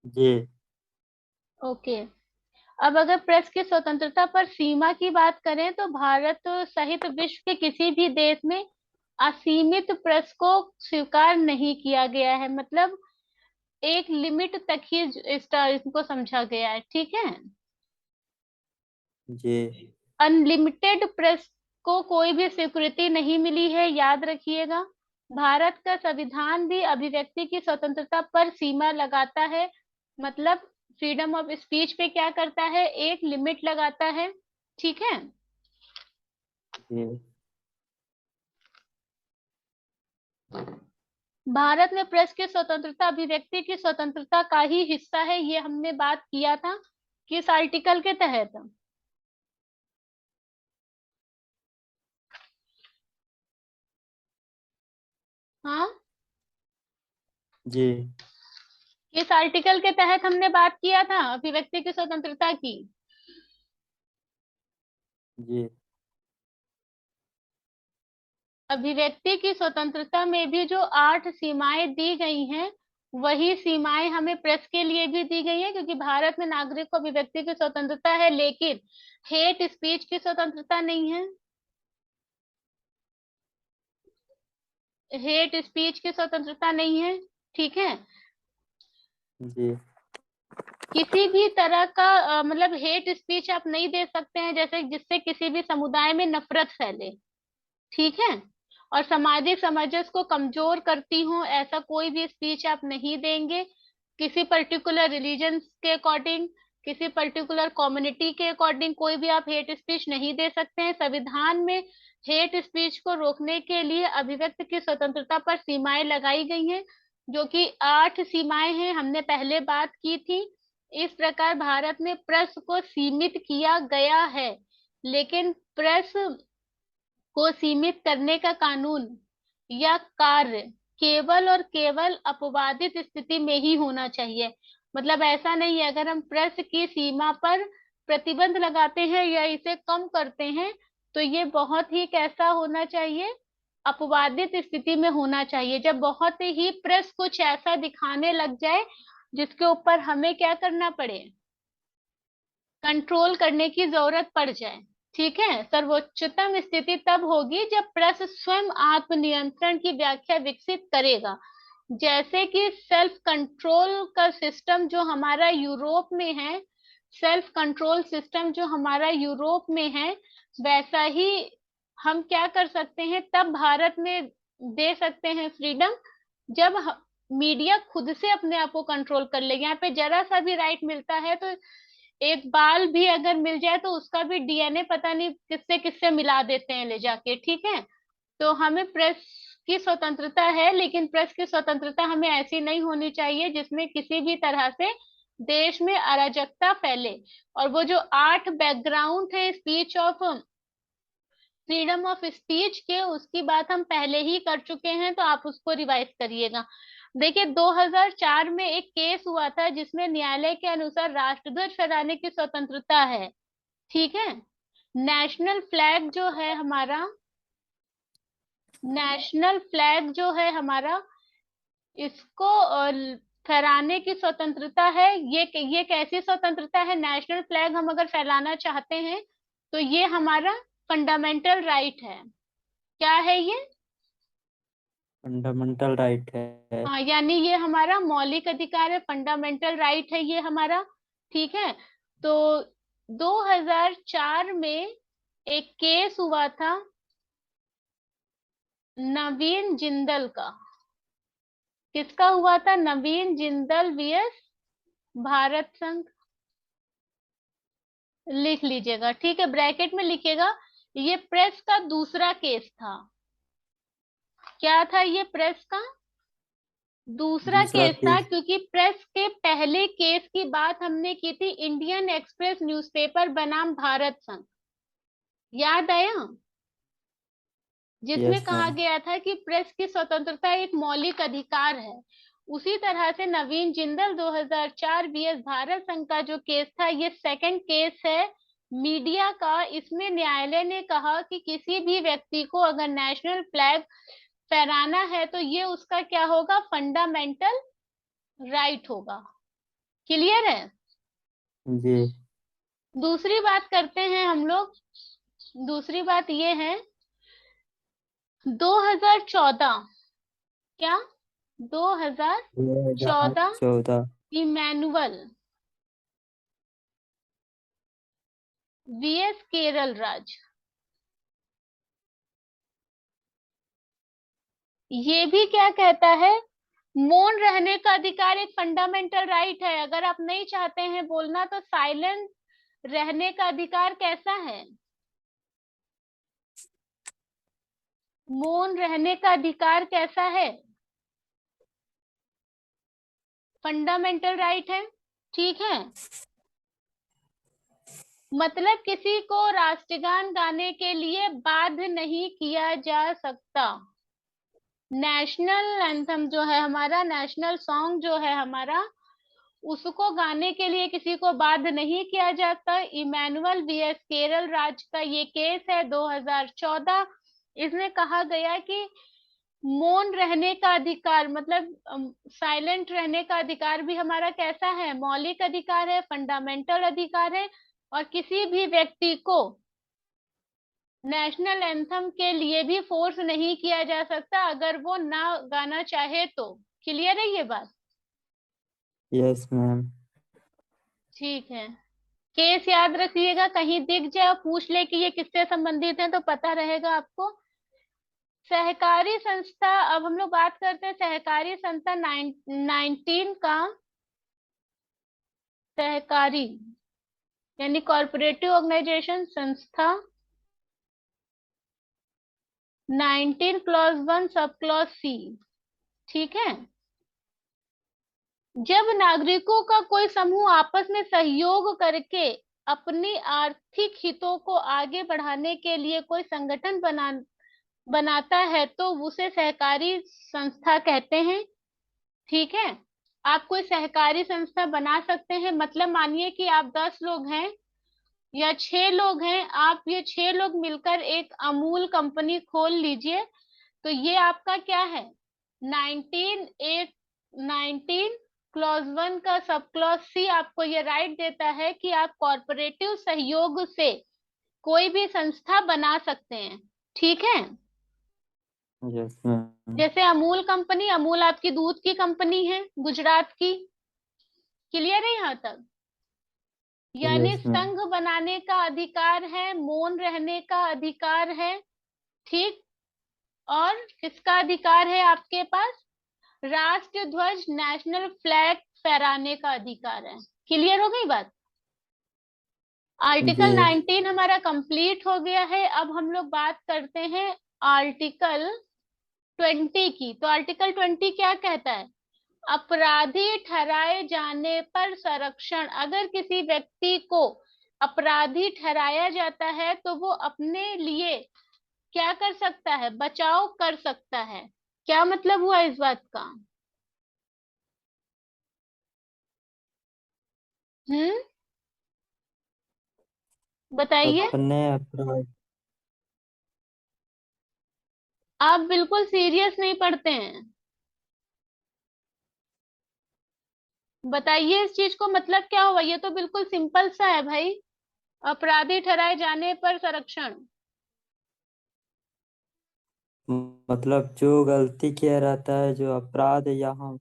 जी। Okay. अब अगर press की स्वतंत्रता पर सीमा की बात करें तो भारत सहित विश्व के किसी भी देश में असीमित प्रेस को स्वीकार नहीं किया गया है। मतलब एक लिमिट तक ही इसको समझा गया है, ठीक है। जी। अनलिमिटेड प्रेस को कोई भी स्वीकृति नहीं मिली है, याद रखिएगा। भारत का संविधान भी अभिव्यक्ति की स्वतंत्रता पर सीमा लगाता है। मतलब फ्रीडम ऑफ स्पीच पे क्या करता है, एक लिमिट लगाता है, ठीक है। जी। भारत में प्रेस की स्वतंत्रता अभिव्यक्ति की स्वतंत्रता का ही हिस्सा है, ये हमने बात किया था किस आर्टिकल के तहत। हाँ, जी। किस आर्टिकल के तहत हमने बात किया था अभिव्यक्ति की स्वतंत्रता की। जी। अभिव्यक्ति की स्वतंत्रता में भी जो 8 सीमाएं दी गई हैं, वही सीमाएं हमें प्रेस के लिए भी दी गई हैं, क्योंकि भारत में नागरिक को अभिव्यक्ति की स्वतंत्रता है, लेकिन हेट स्पीच की स्वतंत्रता नहीं है। हेट स्पीच की स्वतंत्रता नहीं है, ठीक है। जी। किसी भी तरह का मतलब हेट स्पीच आप नहीं दे सकते हैं, जैसे जिससे किसी भी समुदाय में नफरत फैले, ठीक है। और सामाजिक समंजस को कमजोर करती हो ऐसा कोई भी स्पीच आप नहीं देंगे। किसी पर्टिकुलर रिलीजन के अकॉर्डिंग, किसी पर्टिकुलर कम्युनिटी के अकॉर्डिंग कोई भी आप हेट स्पीच नहीं दे सकते हैं। संविधान में हेट स्पीच को रोकने के लिए अभिव्यक्ति की स्वतंत्रता पर सीमाएं लगाई गई हैं, जो कि 8 सीमाएं हैं, हमने पहले बात की थी। इस प्रकार भारत में प्रेस को सीमित किया गया है, लेकिन प्रेस को सीमित करने का कानून या कार्य केवल और केवल अपवादित स्थिति में ही होना चाहिए। मतलब ऐसा नहीं है, अगर हम प्रेस की सीमा पर प्रतिबंध लगाते हैं या इसे कम करते हैं, तो ये बहुत ही कैसा होना चाहिए, अपवादित स्थिति में होना चाहिए, जब बहुत ही प्रेस कुछ ऐसा दिखाने लग जाए जिसके ऊपर हमें क्या करना पड़े, कंट्रोल करने की जरूरत पड़ जाए, ठीक है। सर्वोच्चतम स्थिति तब होगी जब प्रेस स्वयं आत्मनियंत्रण की व्याख्या विकसित करेगा। जैसे कि सेल्फ कंट्रोल का सिस्टम जो हमारा यूरोप में है, सेल्फ कंट्रोल सिस्टम जो हमारा यूरोप में है, वैसा ही हम क्या कर सकते हैं, तब भारत में दे सकते हैं फ्रीडम, जब मीडिया खुद से अपने आप को कंट्रोल कर ले। यहाँ पे जरा सा भी राइट मिलता है तो एक बाल भी अगर मिल जाए तो उसका भी डीएनए पता नहीं किससे किससे मिला देते हैं ले जाके, ठीक है। तो हमें प्रेस की स्वतंत्रता है, लेकिन प्रेस की स्वतंत्रता हमें ऐसी नहीं होनी चाहिए जिसमें किसी भी तरह से देश में अराजकता फैले। और वो जो 8 बैकग्राउंड है speech of freedom of speech के, उसकी बात हम पहले ही कर चुके हैं, तो आप उसको रिवाइज करिएगा। देखिए 2004 में एक केस हुआ था जिसमें न्यायालय के अनुसार राष्ट्रध्वज फहराने की स्वतंत्रता है, ठीक है। नेशनल फ्लैग जो है हमारा, नेशनल फ्लैग जो है हमारा, इसको फहराने की स्वतंत्रता है। ये कैसी स्वतंत्रता है, नेशनल फ्लैग हम अगर फहराना चाहते हैं तो ये हमारा फंडामेंटल राइट है। क्या है ये, फंडामेंटल राइट है। हाँ, यानी ये हमारा मौलिक अधिकार है, फंडामेंटल राइट है ये हमारा, ठीक है। तो 2004 में एक केस हुआ था नवीन जिंदल का। किसका हुआ था, नवीन जिंदल वीएस भारत संघ। लिख लीजिएगा, ठीक है, ब्रैकेट में लिखिएगा। ये प्रेस का दूसरा केस था। क्या था ये, प्रेस का दूसरा दूसरा केस था, केस। क्योंकि प्रेस के पहले केस की बात हमने की थी इंडियन एक्सप्रेस न्यूज़पेपर बनाम भारत संघ, याद आया, जिसमें यस कहा मैम। गया था कि प्रेस की स्वतंत्रता एक मौलिक अधिकार है। उसी तरह से नवीन जिंदल 2004 बीएस भारत संघ का जो केस था, ये सेकंड केस है मीडिया का। इसमें न्यायालय ने कहा कि किसी भी व्यक्ति को अगर नेशनल फ्लैग फहराना है तो ये उसका क्या होगा, फंडामेंटल राइट होगा, क्लियर है? जी। दूसरी बात करते हैं हम लोग। दूसरी बात ये है, 2014, क्या, 2014 2014। इमैनुअल वीएस केरल राज, ये भी क्या कहता है, मौन रहने का अधिकार एक फंडामेंटल राइट है। अगर आप नहीं चाहते हैं बोलना तो साइलेंट रहने का अधिकार कैसा है? मौन रहने का अधिकार कैसा है? फंडामेंटल राइट है। ठीक है, मतलब किसी को राष्ट्रगान गाने के लिए बाध्य नहीं किया जा सकता। नेशनल एंथम जो है हमारा, नेशनल सॉन्ग जो है हमारा, उसको गाने के लिए किसी को बाध्य नहीं किया जाता। इमैनुअल वीएस केरल राज का ये केस है 2014। इसमें कहा गया कि मौन रहने का अधिकार, मतलब साइलेंट रहने का अधिकार भी हमारा कैसा है, मौलिक अधिकार है, फंडामेंटल अधिकार है। और किसी भी व्यक्ति को नेशनल एंथम के लिए भी फोर्स नहीं किया जा सकता अगर वो ना गाना चाहे तो। क्लियर है ये बात? Yes ma'am. ठीक है, केस याद रखिएगा, कहीं दिख जाए पूछ ले कि ये किससे संबंधित है तो पता रहेगा आपको। सहकारी संस्था, अब हम लोग बात करते हैं सहकारी संस्था 19 का। सहकारी यानी कॉर्पोरेटिव ऑर्गेनाइजेशन संस्था 19 क्लॉज 1 सब क्लॉज सी। ठीक है, जब नागरिकों का कोई समूह आपस में सहयोग करके अपनी आर्थिक हितों को आगे बढ़ाने के लिए कोई संगठन बनाता है तो उसे सहकारी संस्था कहते हैं। ठीक है, आप कोई सहकारी संस्था बना सकते हैं, मतलब मानिए कि आप 10 लोग हैं या 6 लोग हैं, आप ये 6 लोग मिलकर एक अमूल कंपनी खोल लीजिए। तो ये आपका क्या है, 19 क्लॉज 1 का सब क्लॉज सी आपको ये राइट देता है कि आप कॉर्पोरेटिव सहयोग से कोई भी संस्था बना सकते हैं। ठीक है, यस मैम। जैसे अमूल कंपनी, अमूल आपकी दूध की कंपनी है गुजरात की। क्लियर है यहाँ तक? यानी यस मैम। संघ बनाने का अधिकार है, मौन रहने का अधिकार है। ठीक, और किसका अधिकार है आपके पास, राष्ट्र ध्वज नेशनल फ्लैग फहराने का अधिकार है। क्लियर हो गई बात? जी। आर्टिकल 19 हमारा कंप्लीट हो गया है। अब हम लोग बात करते हैं आर्टिकल 20 की। तो आर्टिकल 20 क्या कहता है, अपराधी ठहराए जाने पर संरक्षण। अगर किसी व्यक्ति को अपराधी ठहराया जाता है तो वो अपने लिए क्या कर सकता है, बचाव कर सकता है। क्या मतलब हुआ इस बात का? हम्म, बताइए। अपने अपराध। आप बिल्कुल सीरियस नहीं पढ़ते हैं, बताइए इस चीज को मतलब क्या हुआ, ये तो बिल्कुल सिंपल सा है भाई। अपराधी ठहराए जाने पर संरक्षण। मतलब जो गलती किया रहता है, जो अपराध यहाँ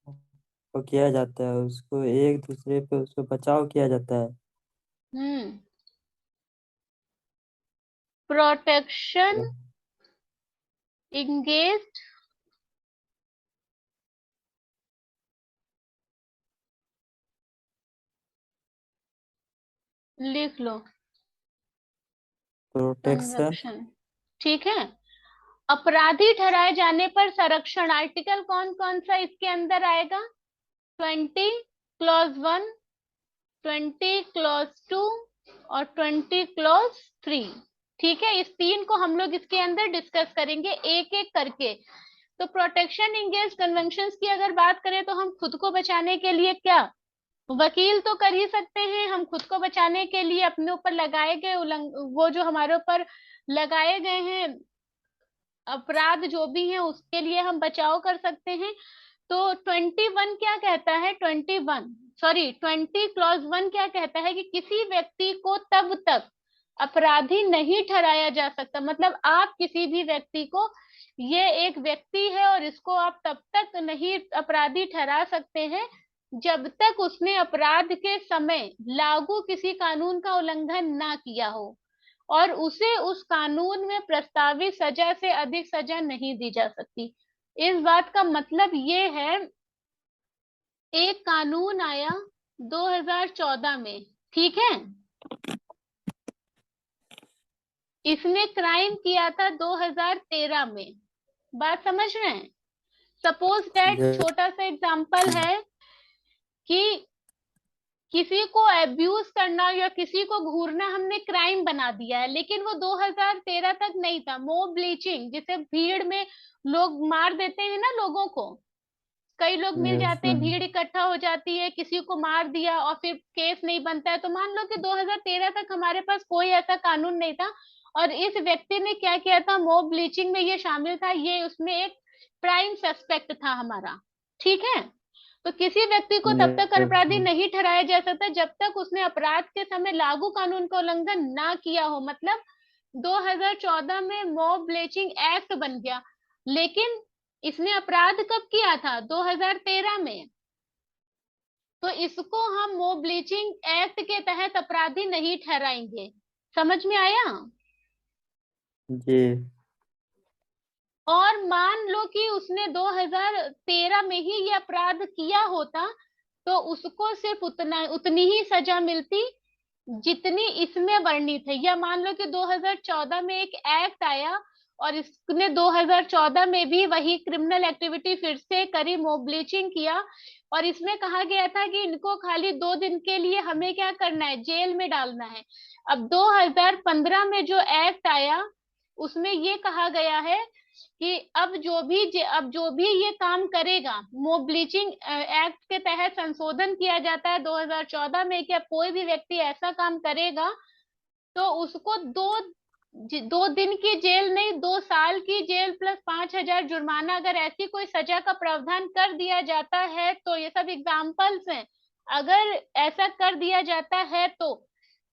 को किया जाता है, उसको एक दूसरे पे उसको बचाव किया जाता है। हम्म, प्रोटेक्शन इंगेज्ड, लिख लो, प्रोटेक्शन। संरक्षण। ठीक है, अपराधी ठहराए जाने पर संरक्षण आर्टिकल कौन कौन सा इसके अंदर आएगा, 20 क्लॉज 1, 20 क्लॉज 2 और 20 क्लॉज 3। ठीक है, इस तीन को हम लोग इसके अंदर डिस्कस करेंगे एक एक करके। तो प्रोटेक्शन इंगेज कन्वेंशंस की अगर बात करें तो हम खुद को बचाने के लिए क्या, वकील तो कर ही सकते हैं, हम खुद को बचाने के लिए अपने ऊपर लगाए गए वो जो हमारे ऊपर लगाए गए हैं अपराध जो भी है उसके लिए हम बचाव कर सकते हैं। तो 21 क्या कहता है, 21 सॉरी 20 क्लॉज 1 क्या कहता है कि किसी व्यक्ति को तब तक अपराधी नहीं ठहराया जा सकता, मतलब आप किसी भी व्यक्ति को, ये एक व्यक्ति है और इसको आप तब तक नहीं अपराधी ठहरा सकते हैं जब तक उसने अपराध के समय लागू किसी कानून का उल्लंघन ना किया हो और उसे उस कानून में प्रस्तावित सजा से अधिक सजा नहीं दी जा सकती। इस बात का मतलब ये है, एक कानून आया 2014 में, ठीक है, इसने क्राइम किया था 2013 में। बात समझ रहे हैं? सपोज दैट, यस छोटा सा एग्जांपल है कि किसी को अब्यूज करना या किसी को घूरना हमने क्राइम बना दिया है, लेकिन वो 2013 तक नहीं था। मॉब ब्लीचिंग, जिसे भीड़ में लोग मार देते हैं ना लोगों को, कई लोग मिल यस जाते हैं, भीड़ इकट्ठा हो जाती है, किसी को मार दिया और फिर केस नहीं बनता है, तो मान लो कि 2013 तक हमारे पास कोई ऐसा कानून नहीं था और इस व्यक्ति ने क्या किया था, मॉब ब्लीचिंग में ये शामिल था, ये उसमें एक प्राइम सस्पेक्ट था हमारा, ठीक है। तो किसी व्यक्ति को तब तक यस अपराधी नहीं ठहराया जा सकता जब तक उसने अपराध के समय लागू कानून का उल्लंघन ना किया हो। मतलब 2014 में मॉब ब्लीचिंग एक्ट बन गया, लेकिन इसने अपराध कब किया था, 2013 में। तो इसको हम मॉब ब्लीचिंग एक्ट के तहत अपराधी नहीं ठहराएंगे। समझ में आया? जी। और मान लो कि उसने 2013 में ही ये अपराध किया होता तो उसको सिर्फ उतनी ही सजा मिलती जितनी इसमें वर्णित है। या मान लो कि 2014 में एक एक्ट आया और इसने 2014 में भी वही क्रिमिनल एक्टिविटी फिर से करी, मॉब ब्लीचिंग किया, और इसमें कहा गया था कि इनको खाली 2 दिन के लिए हमें क्या करना है, जेल में डालना है। अब 2015 में जो एक्ट आया उसमें ये कहा गया है कि अब जो भी ये काम करेगा, मॉब ब्लीचिंग एक्ट के तहत संशोधन किया जाता है 2014 में कि अब कोई भी व्यक्ति ऐसा काम करेगा तो उसको 2 दिन की जेल नहीं, 2 साल की जेल प्लस 5,000 जुर्माना, अगर ऐसी कोई सजा का प्रावधान कर दिया जाता है तो, ये सब एग्जाम्पल्स हैं, अगर ऐसा कर दिया जाता है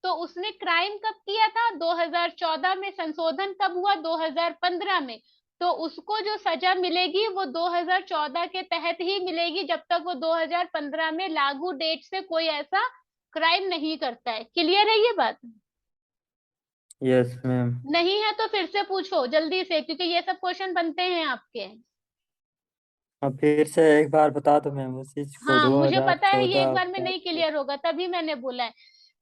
तो उसने क्राइम कब किया था, 2014 में, संशोधन कब हुआ, 2015 में, तो उसको जो सजा मिलेगी वो 2014 के तहत ही मिलेगी जब तक वो 2015 में लागू डेट से कोई ऐसा क्राइम नहीं करता है। क्लियर है ये बात? Yes ma'am. नहीं है तो फिर से पूछो जल्दी से, क्योंकि ये सब क्वेश्चन बनते हैं आपके। अब फिर से एक बार बता दो मैम उस चीज को, हाँ, मुझे पता है ये 2014 एक बार में अपराध नहीं के क्लियर होगा, तभी मैंने बोला है।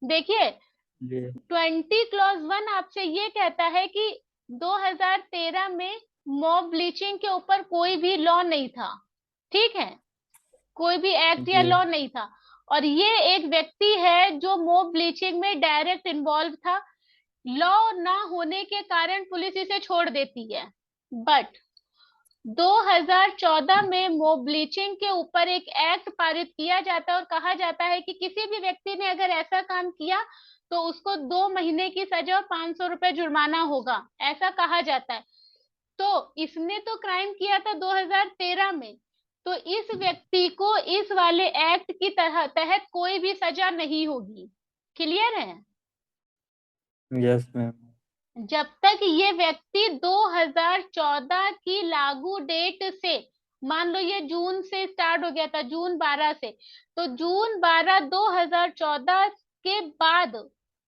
देखिए, लिए। 20 क्लॉज 1 आपसे ये कहता है कि 2013 में मॉब ब्लीचिंग के ऊपर कोई भी लॉ नहीं था, ठीक है, कोई भी एक्ट या जी। लॉ नहीं था, और ये एक व्यक्ति है जो मॉब ब्लीचिंग में डायरेक्ट इन्वॉल्व था। लॉ ना होने के कारण पुलिस इसे छोड़ देती है, बट 2014 में मॉब ब्लीचिंग के ऊपर एक एक्ट पारित किया जाता है और कहा जाता है कि किसी भी व्यक्ति ने अगर ऐसा काम किया तो उसको 2 महीने की सजा और 500 रुपए जुर्माना होगा, ऐसा कहा जाता है। तो इसने तो क्राइम किया था 2013 में, तो इस व्यक्ति को इस वाले एक्ट की तहत कोई भी सजा नहीं होगी। क्लियर है? Yes ma'am. जब तक ये व्यक्ति 2014 की लागू डेट से, मान लो ये जून से स्टार्ट हो गया था, जून 12 से, तो जून 12 2014 के बाद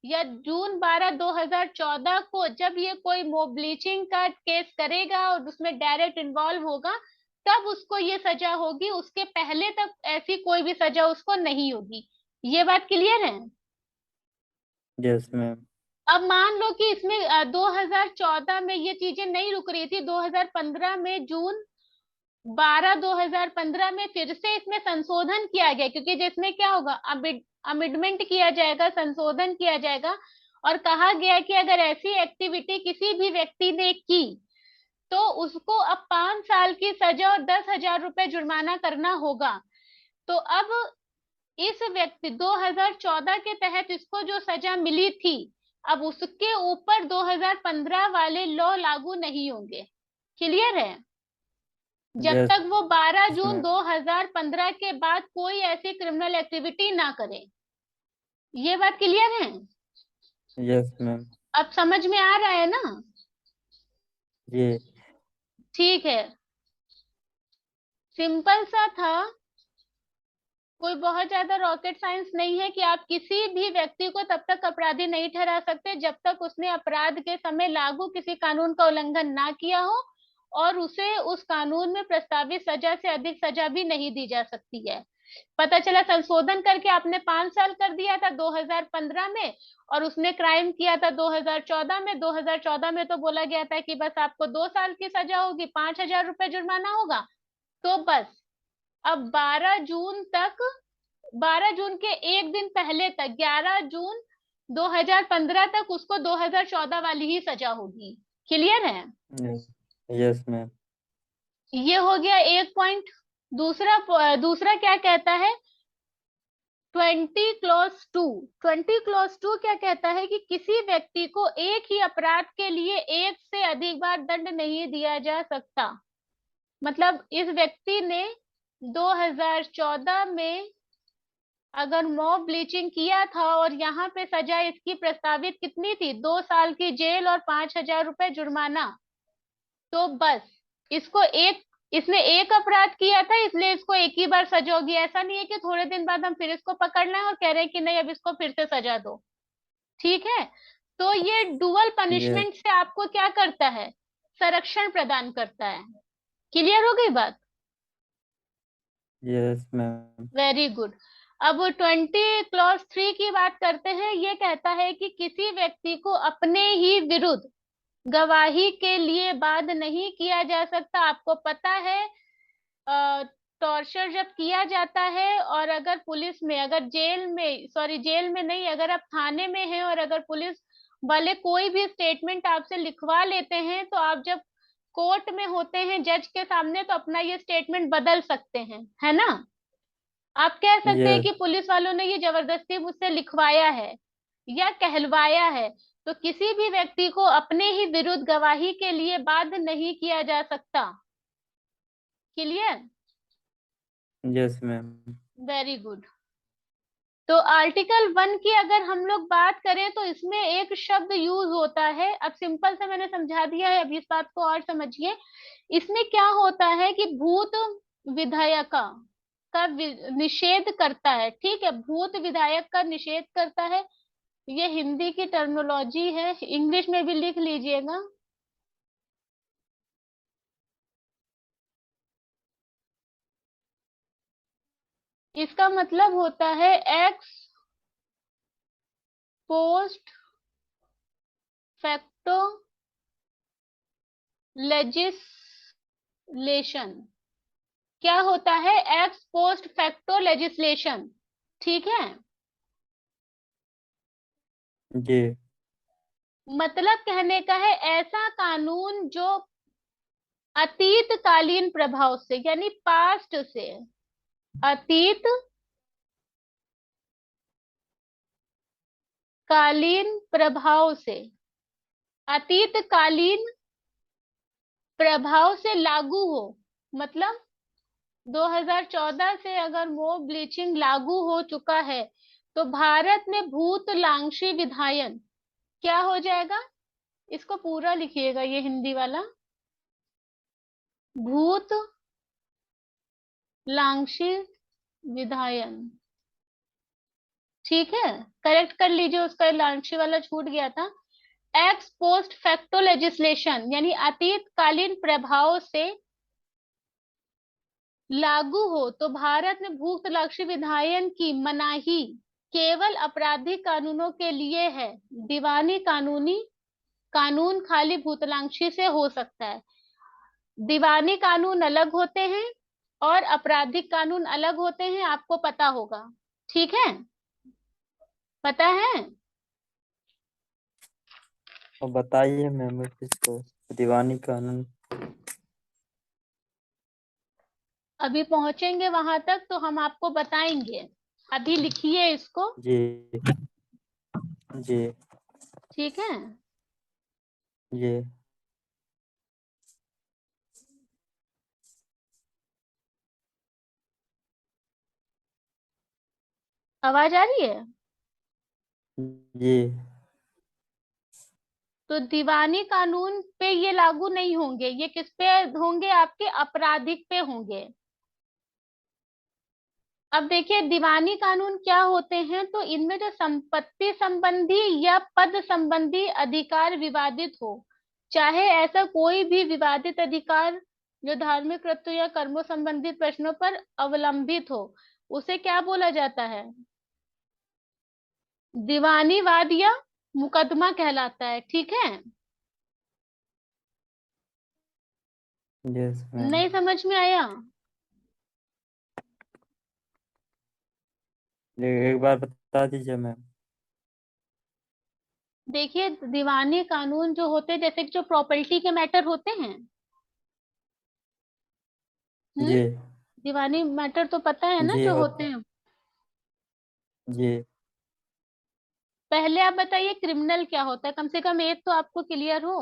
या जून 12 2014 को जब ये कोई मॉब ब्लीचिंग का केस करेगा और उसमें डायरेक्ट इन्वॉल्व होगा तब उसको ये सजा होगी, उसके पहले तक ऐसी कोई भी सजा उसको नहीं होगी। ये बात क्लियर है? Yes ma'am. अब मान लो कि इसमें 2014 में ये चीजें नहीं रुक रही थी, 2015 में जून 12 2015 में फिर से इसमें संशोधन किया गया, क्योंकि जिसमें क्या होगा, अमेंडमेंट किया जाएगा, संशोधन किया जाएगा, और कहा गया कि अगर ऐसी एक्टिविटी किसी भी व्यक्ति ने की तो उसको अब 5 साल की सजा और 10,000 रुपए जुर्माना करना होगा। तो अब इस व्यक्ति 2014 के तहत इसको जो सजा मिली थी, अब उसके ऊपर 2015 वाले लॉ लागू नहीं होंगे। क्लियर है? जब यस तक वो 12 जून मैम। 2015 के बाद कोई ऐसी क्रिमिनल एक्टिविटी ना करे। ये बात क्लियर है? Yes ma'am. अब समझ में आ रहा है ना? ये ठीक है, सिंपल सा था। कोई बहुत ज्यादा रॉकेट साइंस नहीं है कि आप किसी भी व्यक्ति को तब तक अपराधी नहीं ठहरा सकते जब तक उसने अपराध के समय लागू किसी कानून का उल्लंघन ना किया हो, और उसे उस कानून में प्रस्तावित सजा से अधिक सजा भी नहीं दी जा सकती है। पता चला संशोधन करके आपने 5 साल कर दिया था 2015 में, और उसने क्राइम किया था 2014 में। 2014 में तो बोला गया था कि बस आपको 2 साल की सजा होगी, 5,000 रुपए जुर्माना होगा। तो बस अब 12 जून के एक दिन पहले तक, 11 जून 2015 तक उसको 2014 वाली ही सजा होगी। क्लियर है? Yes ma'am. ये हो गया एक पॉइंट। दूसरा क्या कहता है? 20 क्लॉज 2। 20 क्लॉज 2 क्या कहता है कि किसी व्यक्ति को एक ही अपराध के लिए एक से अधिक बार दंड नहीं दिया जा सकता। मतलब इस व्यक्ति ने 2014 में अगर मॉब ब्लीचिंग किया था, और यहाँ पे सजा इसकी प्रस्तावित कितनी थी, 2 साल की जेल और 5,000 रुपए जुर्माना। तो बस इसको एक इसने एक अपराध किया था इसलिए इसको एक ही बार सजा होगी। ऐसा नहीं है कि थोड़े दिन बाद हम फिर इसको पकड़ लें और कह रहे हैं कि नहीं अब इसको फिर से सजा दो। ठीक है? तो ये डुअल यस। पनिशमेंट से आपको क्या करता है? संरक्षण प्रदान करता है। क्लियर हो गई बात? Yes ma'am. Very good. अब 20 क्लॉज 3 की बात करते हैं। ये कहता है कि किसी व्यक्ति को अपने ही विरुद्ध गवाही के लिए बाध्य नहीं किया जा सकता। आपको पता है, टॉर्चर जब किया जाता है, और अगर पुलिस में, अगर जेल में, सॉरी जेल में नहीं, अगर आप थाने में हैं और अगर पुलिस वाले कोई भी स्टेटमेंट आपसे लिखवा लेते हैं, तो आप जब कोर्ट में होते हैं जज के सामने, तो अपना ये स्टेटमेंट बदल सकते हैं, है ना? आप कह सकते हैं यस। कि पुलिस वालों ने ये जबरदस्ती मुझसे लिखवाया है या कहलवाया है। तो किसी भी व्यक्ति को अपने ही विरुद्ध गवाही के लिए बाध्य नहीं किया जा सकता। Clear? Yes ma'am. Very good. तो आर्टिकल 1 की अगर हम लोग बात करें तो इसमें एक शब्द यूज होता है। अब सिंपल से मैंने समझा दिया है, अब इस बात को और समझिए। इसमें क्या होता है कि भूत विधायका का निषेध करता है। ठीक है, भूत विधायक का निषेध करता है। ये हिंदी की टर्मिनोलॉजी है, इंग्लिश में भी लिख लीजिएगा। इसका मतलब होता है एक्स पोस्ट फैक्टो लेजिस्लेशन। क्या होता है? X post facto legislation. ठीक है? जी। मतलब कहने का है ऐसा कानून जो अतीत कालीन प्रभाव से, यानी पास्ट से, अतीत कालीन प्रभाव से, अतीत कालीन प्रभाव से लागू हो। मतलब 2014 से अगर मोब ब्लीचिंग लागू हो चुका है, तो भारत में भूतलांशी विधायन क्या हो जाएगा? इसको पूरा लिखिएगा, ये हिंदी वाला। भूत लांशी विधायन। ठीक है, करेक्ट कर लीजिए, उसका लांशी वाला छूट गया था। एक्स पोस्ट फैक्टो लेजिस्लेशन यानी अतीतकालीन प्रभाव से लागू हो, तो भारत में भूतलांशी विधायन की मनाही केवल आपराधिक कानूनों के लिए है। दीवानी कानून खाली भूतलांशी से हो सकता है। दीवानी कानून अलग होते हैं और आपराधिक कानून अलग होते हैं, आपको पता होगा। ठीक है? पता है? और बताइए मैम इसको, दीवानी कानून। अभी पहुंचेंगे वहां तक तो हम आपको बताएंगे। अभी लिखिए इसको। जी। जी। ठीक है? जी। आवाज आ रही है? जी। तो दीवानी कानून पे ये लागू नहीं होंगे, ये किस पे होंगे? आपके आपराधिक पे होंगे। अब देखिए दीवानी कानून क्या होते हैं, तो इनमें जो संपत्ति संबंधी या पद संबंधी अधिकार विवादित हो, चाहे ऐसा कोई भी विवादित अधिकार जो धार्मिक कृत्यों या कर्मों संबंधित प्रश्नों पर अवलंबित हो, उसे क्या बोला जाता है? दीवानी वाद या मुकदमा कहलाता है। ठीक है? Yes ma'am. नहीं समझ में आया? एक बार बता दीजिए मैम। देखिए दीवानी कानून जो होते हैं, जैसे कि जो प्रॉपर्टी के मैटर होते हैं, हम्म, जी। दीवानी मैटर तो पता है ना जी जो होते होता। हैं। जी। पहले आप बताइए क्रिमिनल क्या होता है, कम से कम एक तो आपको क्लियर हो।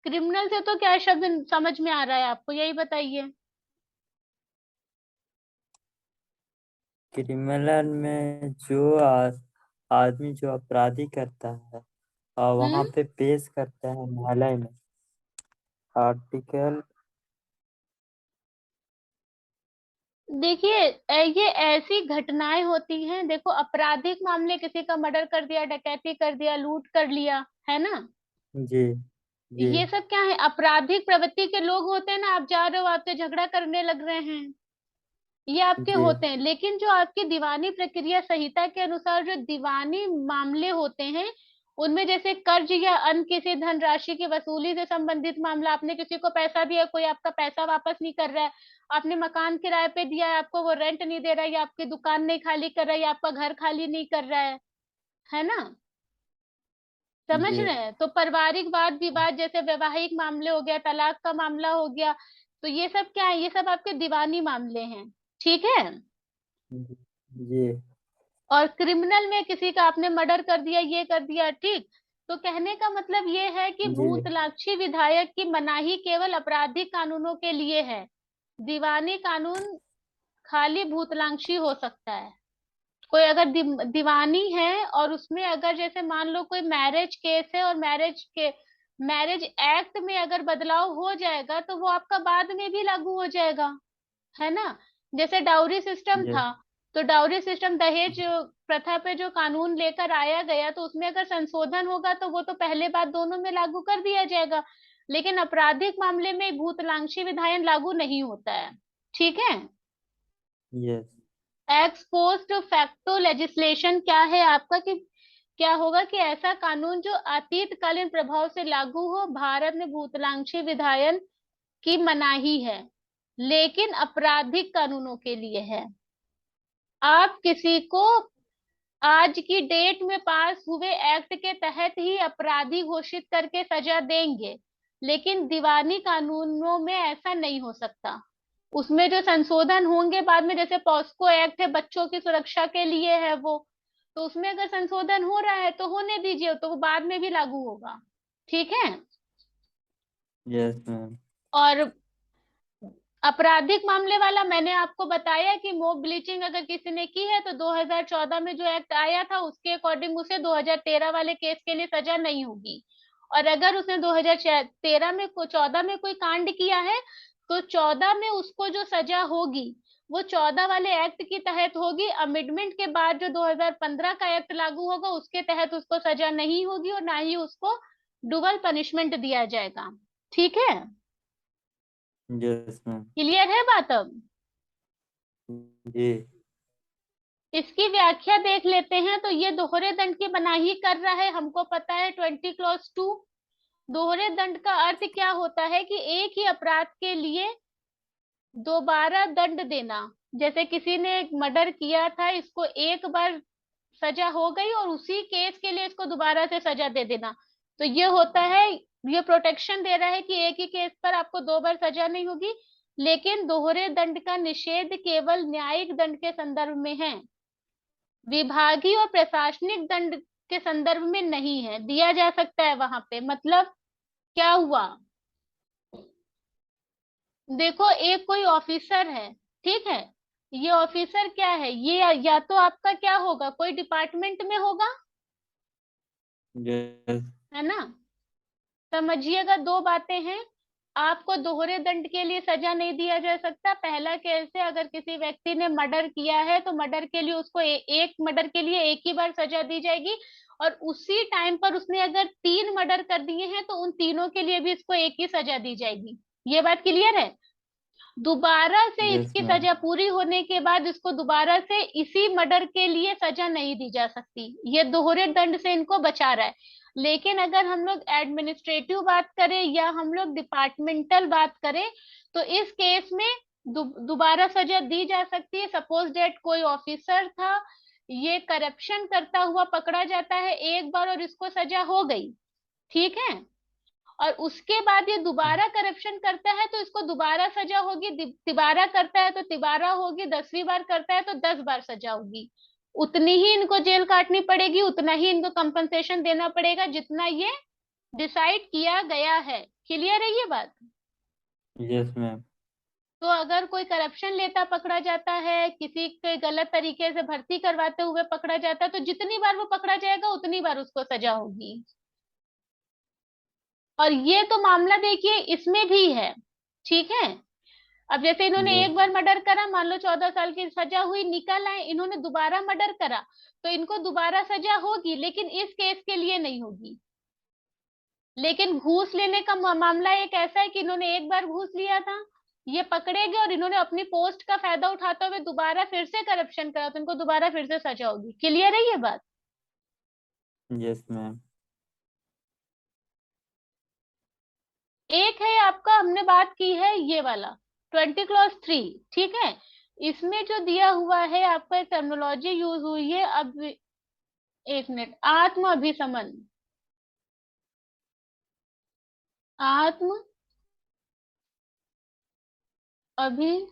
क्रिमिनल से तो क्या शब्द समझ में आ रहा है आपको, यही बताइए। क्रिमिनल में जो आदमी जो अपराधी करता है और वहां हम्म। पे पेश करता है न्यायालय में। आर्टिकल। देखिए ये ऐसी घटनाएं होती हैं, देखो आपराधिक मामले, किसी का मर्डर कर दिया, डकैती कर दिया, लूट कर लिया, है ना? जी। जी। ये सब क्या है? आपराधिक प्रवृत्ति के लोग होते हैं ना, आप जा रहे हो, आपसे झगड़ा करने लग रहे हैं, ये आपके जी। होते हैं। लेकिन जो आपकी दीवानी प्रक्रिया संहिता के अनुसार जो दीवानी मामले होते हैं, उनमें जैसे कर्ज या अन्य किसी धनराशि की वसूली से संबंधित मामला, आपने किसी को पैसा दिया, कोई आपका पैसा वापस नहीं कर रहा है, आपने मकान किराए पे दिया है, आपको वो रेंट नहीं दे रहा है, या आपकी दुकान नहीं खाली कर रहा है, या आपका घर खाली नहीं कर रहा है ना? समझ जी। रहे हैं? तो पारिवारिक वाद विवाद, जैसे वैवाहिक मामले हो गया, तलाक का मामला हो गया, तो ये सब क्या है? ये सब आपके दीवानी मामले हैं। ठीक है? जी। और क्रिमिनल में किसी का आपने मर्डर कर दिया, ये कर दिया, ठीक। तो कहने का मतलब ये है कि जी। भूतलाक्षी विधायक की मनाही केवल आपराधिक कानूनों के लिए है। दीवानी कानून खाली भूतलांक्षी हो सकता है। कोई अगर दीवानी है और उसमें अगर जैसे मान लो कोई मैरिज केस है, और मैरिज एक्ट में अगर बदलाव हो जाएगा, तो वो आपका बाद में भी लागू हो जाएगा, है ना? जैसे डाउरी सिस्टम जी। था, तो डाउरी सिस्टम दहेज प्रथा पे जो कानून लेकर आया गया, तो उसमें अगर संशोधन होगा तो वो तो पहले बात दोनों में लागू कर दिया जाएगा। लेकिन आपराधिक मामले में भूतलांक्षी विधायन लागू नहीं होता है। ठीक है? Yes. X post facto legislation क्या है आपका, कि क्या होगा कि ऐसा कानून जो अतीतकालीन प्रभाव से लागू हो, भारत में भूतलांक्षी विधायन की मनाही है, लेकिन आपराधिक कानूनों के लिए है। आप किसी को आज की डेट में पास हुए एक्ट के तहत ही अपराधी घोषित करके सजा देंगे, लेकिन दीवानी कानूनों में ऐसा नहीं हो सकता। उसमें जो संशोधन होंगे बाद में, जैसे पॉस्को एक्ट है, बच्चों की सुरक्षा के लिए है वो, तो उसमें अगर संशोधन हो रहा है तो होने दीजिए, तो वो बाद में भी लागू होगा। ठीक है? Yes ma'am. और आपराधिक मामले वाला मैंने आपको बताया कि मोब ब्लीचिंग अगर किसी ने की है, तो 2014 में जो एक्ट आया था उसके अकॉर्डिंग उसे 2013 वाले केस के लिए सजा नहीं होगी। और अगर उसने 2013 में 14 में कोई कांड किया है, तो 14 में उसको जो सजा होगी वो 14 वाले एक्ट के तहत होगी। अमेंडमेंट के बाद जो 2015 का एक्ट लागू होगा उसके तहत उसको सजा नहीं होगी, और ना ही उसको डुबल पनिशमेंट दिया जाएगा। ठीक है? Yes ma'am. क्लियर है बात अब? जी। इसकी व्याख्या देख लेते हैं। तो ये दोहरे दंड की मनाही कर रहा है, हमको पता है 20 क्लॉज 2। दोहरे दंड का अर्थ क्या होता है कि एक ही अपराध के लिए दोबारा दंड देना। जैसे किसी ने मर्डर किया था, इसको एक बार सजा हो गई और उसी केस के लिए इसको दोबारा से सजा दे देना, तो ये होता है, ये प्रोटेक्शन दे रहा है कि एक ही केस पर आपको दो बार सजा नहीं होगी। लेकिन दोहरे दंड का निषेध केवल न्यायिक दंड के संदर्भ में है, विभागीय और प्रशासनिक दंड के संदर्भ में नहीं है। दिया जा सकता है वहां पे, मतलब क्या हुआ? देखो, एक कोई ऑफिसर है, ठीक है, ये ऑफिसर क्या है, ये या तो आपका क्या होगा, कोई डिपार्टमेंट में होगा, यस। है ना। समझिएगा, दो बातें हैं। आपको दोहरे दंड के लिए सजा नहीं दिया जा सकता। पहला केस है, अगर किसी व्यक्ति ने मर्डर किया है तो मर्डर के लिए उसको एक मर्डर के लिए एक ही बार सजा दी जाएगी, और उसी टाइम पर उसने अगर 3 मर्डर कर दिए हैं तो उन तीनों के लिए भी इसको एक ही सजा दी जाएगी। ये बात क्लियर है। दोबारा से यस इसकी मैम। सजा पूरी होने के बाद इसको दोबारा से इसी मर्डर के लिए सजा नहीं दी जा सकती। ये दोहरे दंड से इनको बचा रहा है। लेकिन अगर हम लोग एडमिनिस्ट्रेटिव बात करें या हम लोग डिपार्टमेंटल बात करें, तो इस केस में दोबारा सजा दी जा सकती है। सपोज डेट कोई ऑफिसर था, ये करप्शन करता हुआ पकड़ा जाता है एक बार और इसको सजा हो गई, ठीक है, और उसके बाद ये दोबारा करप्शन करता है तो इसको दोबारा सजा होगी, तिबारा करता है तो तिबारा होगी, 10वीं बार करता है तो 10 बार सजा होगी। उतनी ही इनको जेल काटनी पड़ेगी, उतना ही इनको कंपनसेशन देना पड़ेगा जितना ये डिसाइड किया गया है। क्लियर है ये बात। Yes ma'am. तो अगर कोई करप्शन लेता पकड़ा जाता है, किसी के गलत तरीके से भर्ती करवाते हुए पकड़ा जाता है, तो जितनी बार वो पकड़ा जाएगा उतनी बार उसको सजा होगी। और ये तो मामला देखिए इसमें भी है, ठीक है। अब जैसे इन्होंने यस। एक बार मर्डर करा, मान लो 14 साल की सजा हुई, निकल आए, इन्होंने दोबारा मर्डर करा, तो इनको दोबारा सजा होगी, लेकिन इस केस के लिए नहीं होगी। लेकिन घूस लेने का मामला एक ऐसा है कि इन्होंने एक बार घूस लिया था, ये पकड़े गए और इन्होंने अपनी पोस्ट का फायदा उठाते हुए दोबारा फिर से करप्शन करा, तो इनको दोबारा फिर से सजा होगी। क्लियर है ये बात। Yes ma'am. एक है आपका, हमने बात की है ये वाला 20 क्लॉज 3, ठीक है। इसमें जो दिया हुआ है आपका, एक टर्मिनोलॉजी यूज हुई है, अब एक मिनट, आत्म अभिसमन, आत्म अभिसंसन,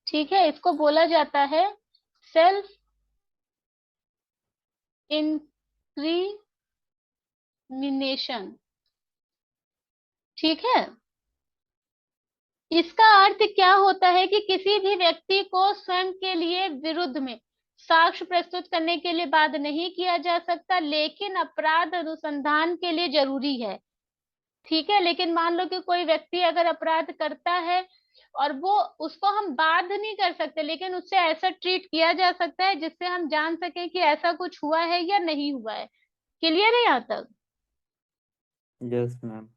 ठीक है, इसको बोला जाता है सेल्फ इंक्रिमिनेशन, ठीक है। इसका अर्थ क्या होता है कि किसी भी व्यक्ति को स्वयं के लिए विरुद्ध में साक्ष्य प्रस्तुत करने के लिए बाध्य नहीं किया जा सकता, लेकिन अपराध अनुसंधान के लिए जरूरी है, ठीक है। लेकिन मान लो कि कोई व्यक्ति अगर अपराध करता है और वो, उसको हम बाध्य नहीं कर सकते, लेकिन उससे ऐसा ट्रीट किया जा सकता है जिससे हम जान सकें कि ऐसा कुछ हुआ है या नहीं हुआ है। क्लियर है यहाँ तक। Yes ma'am.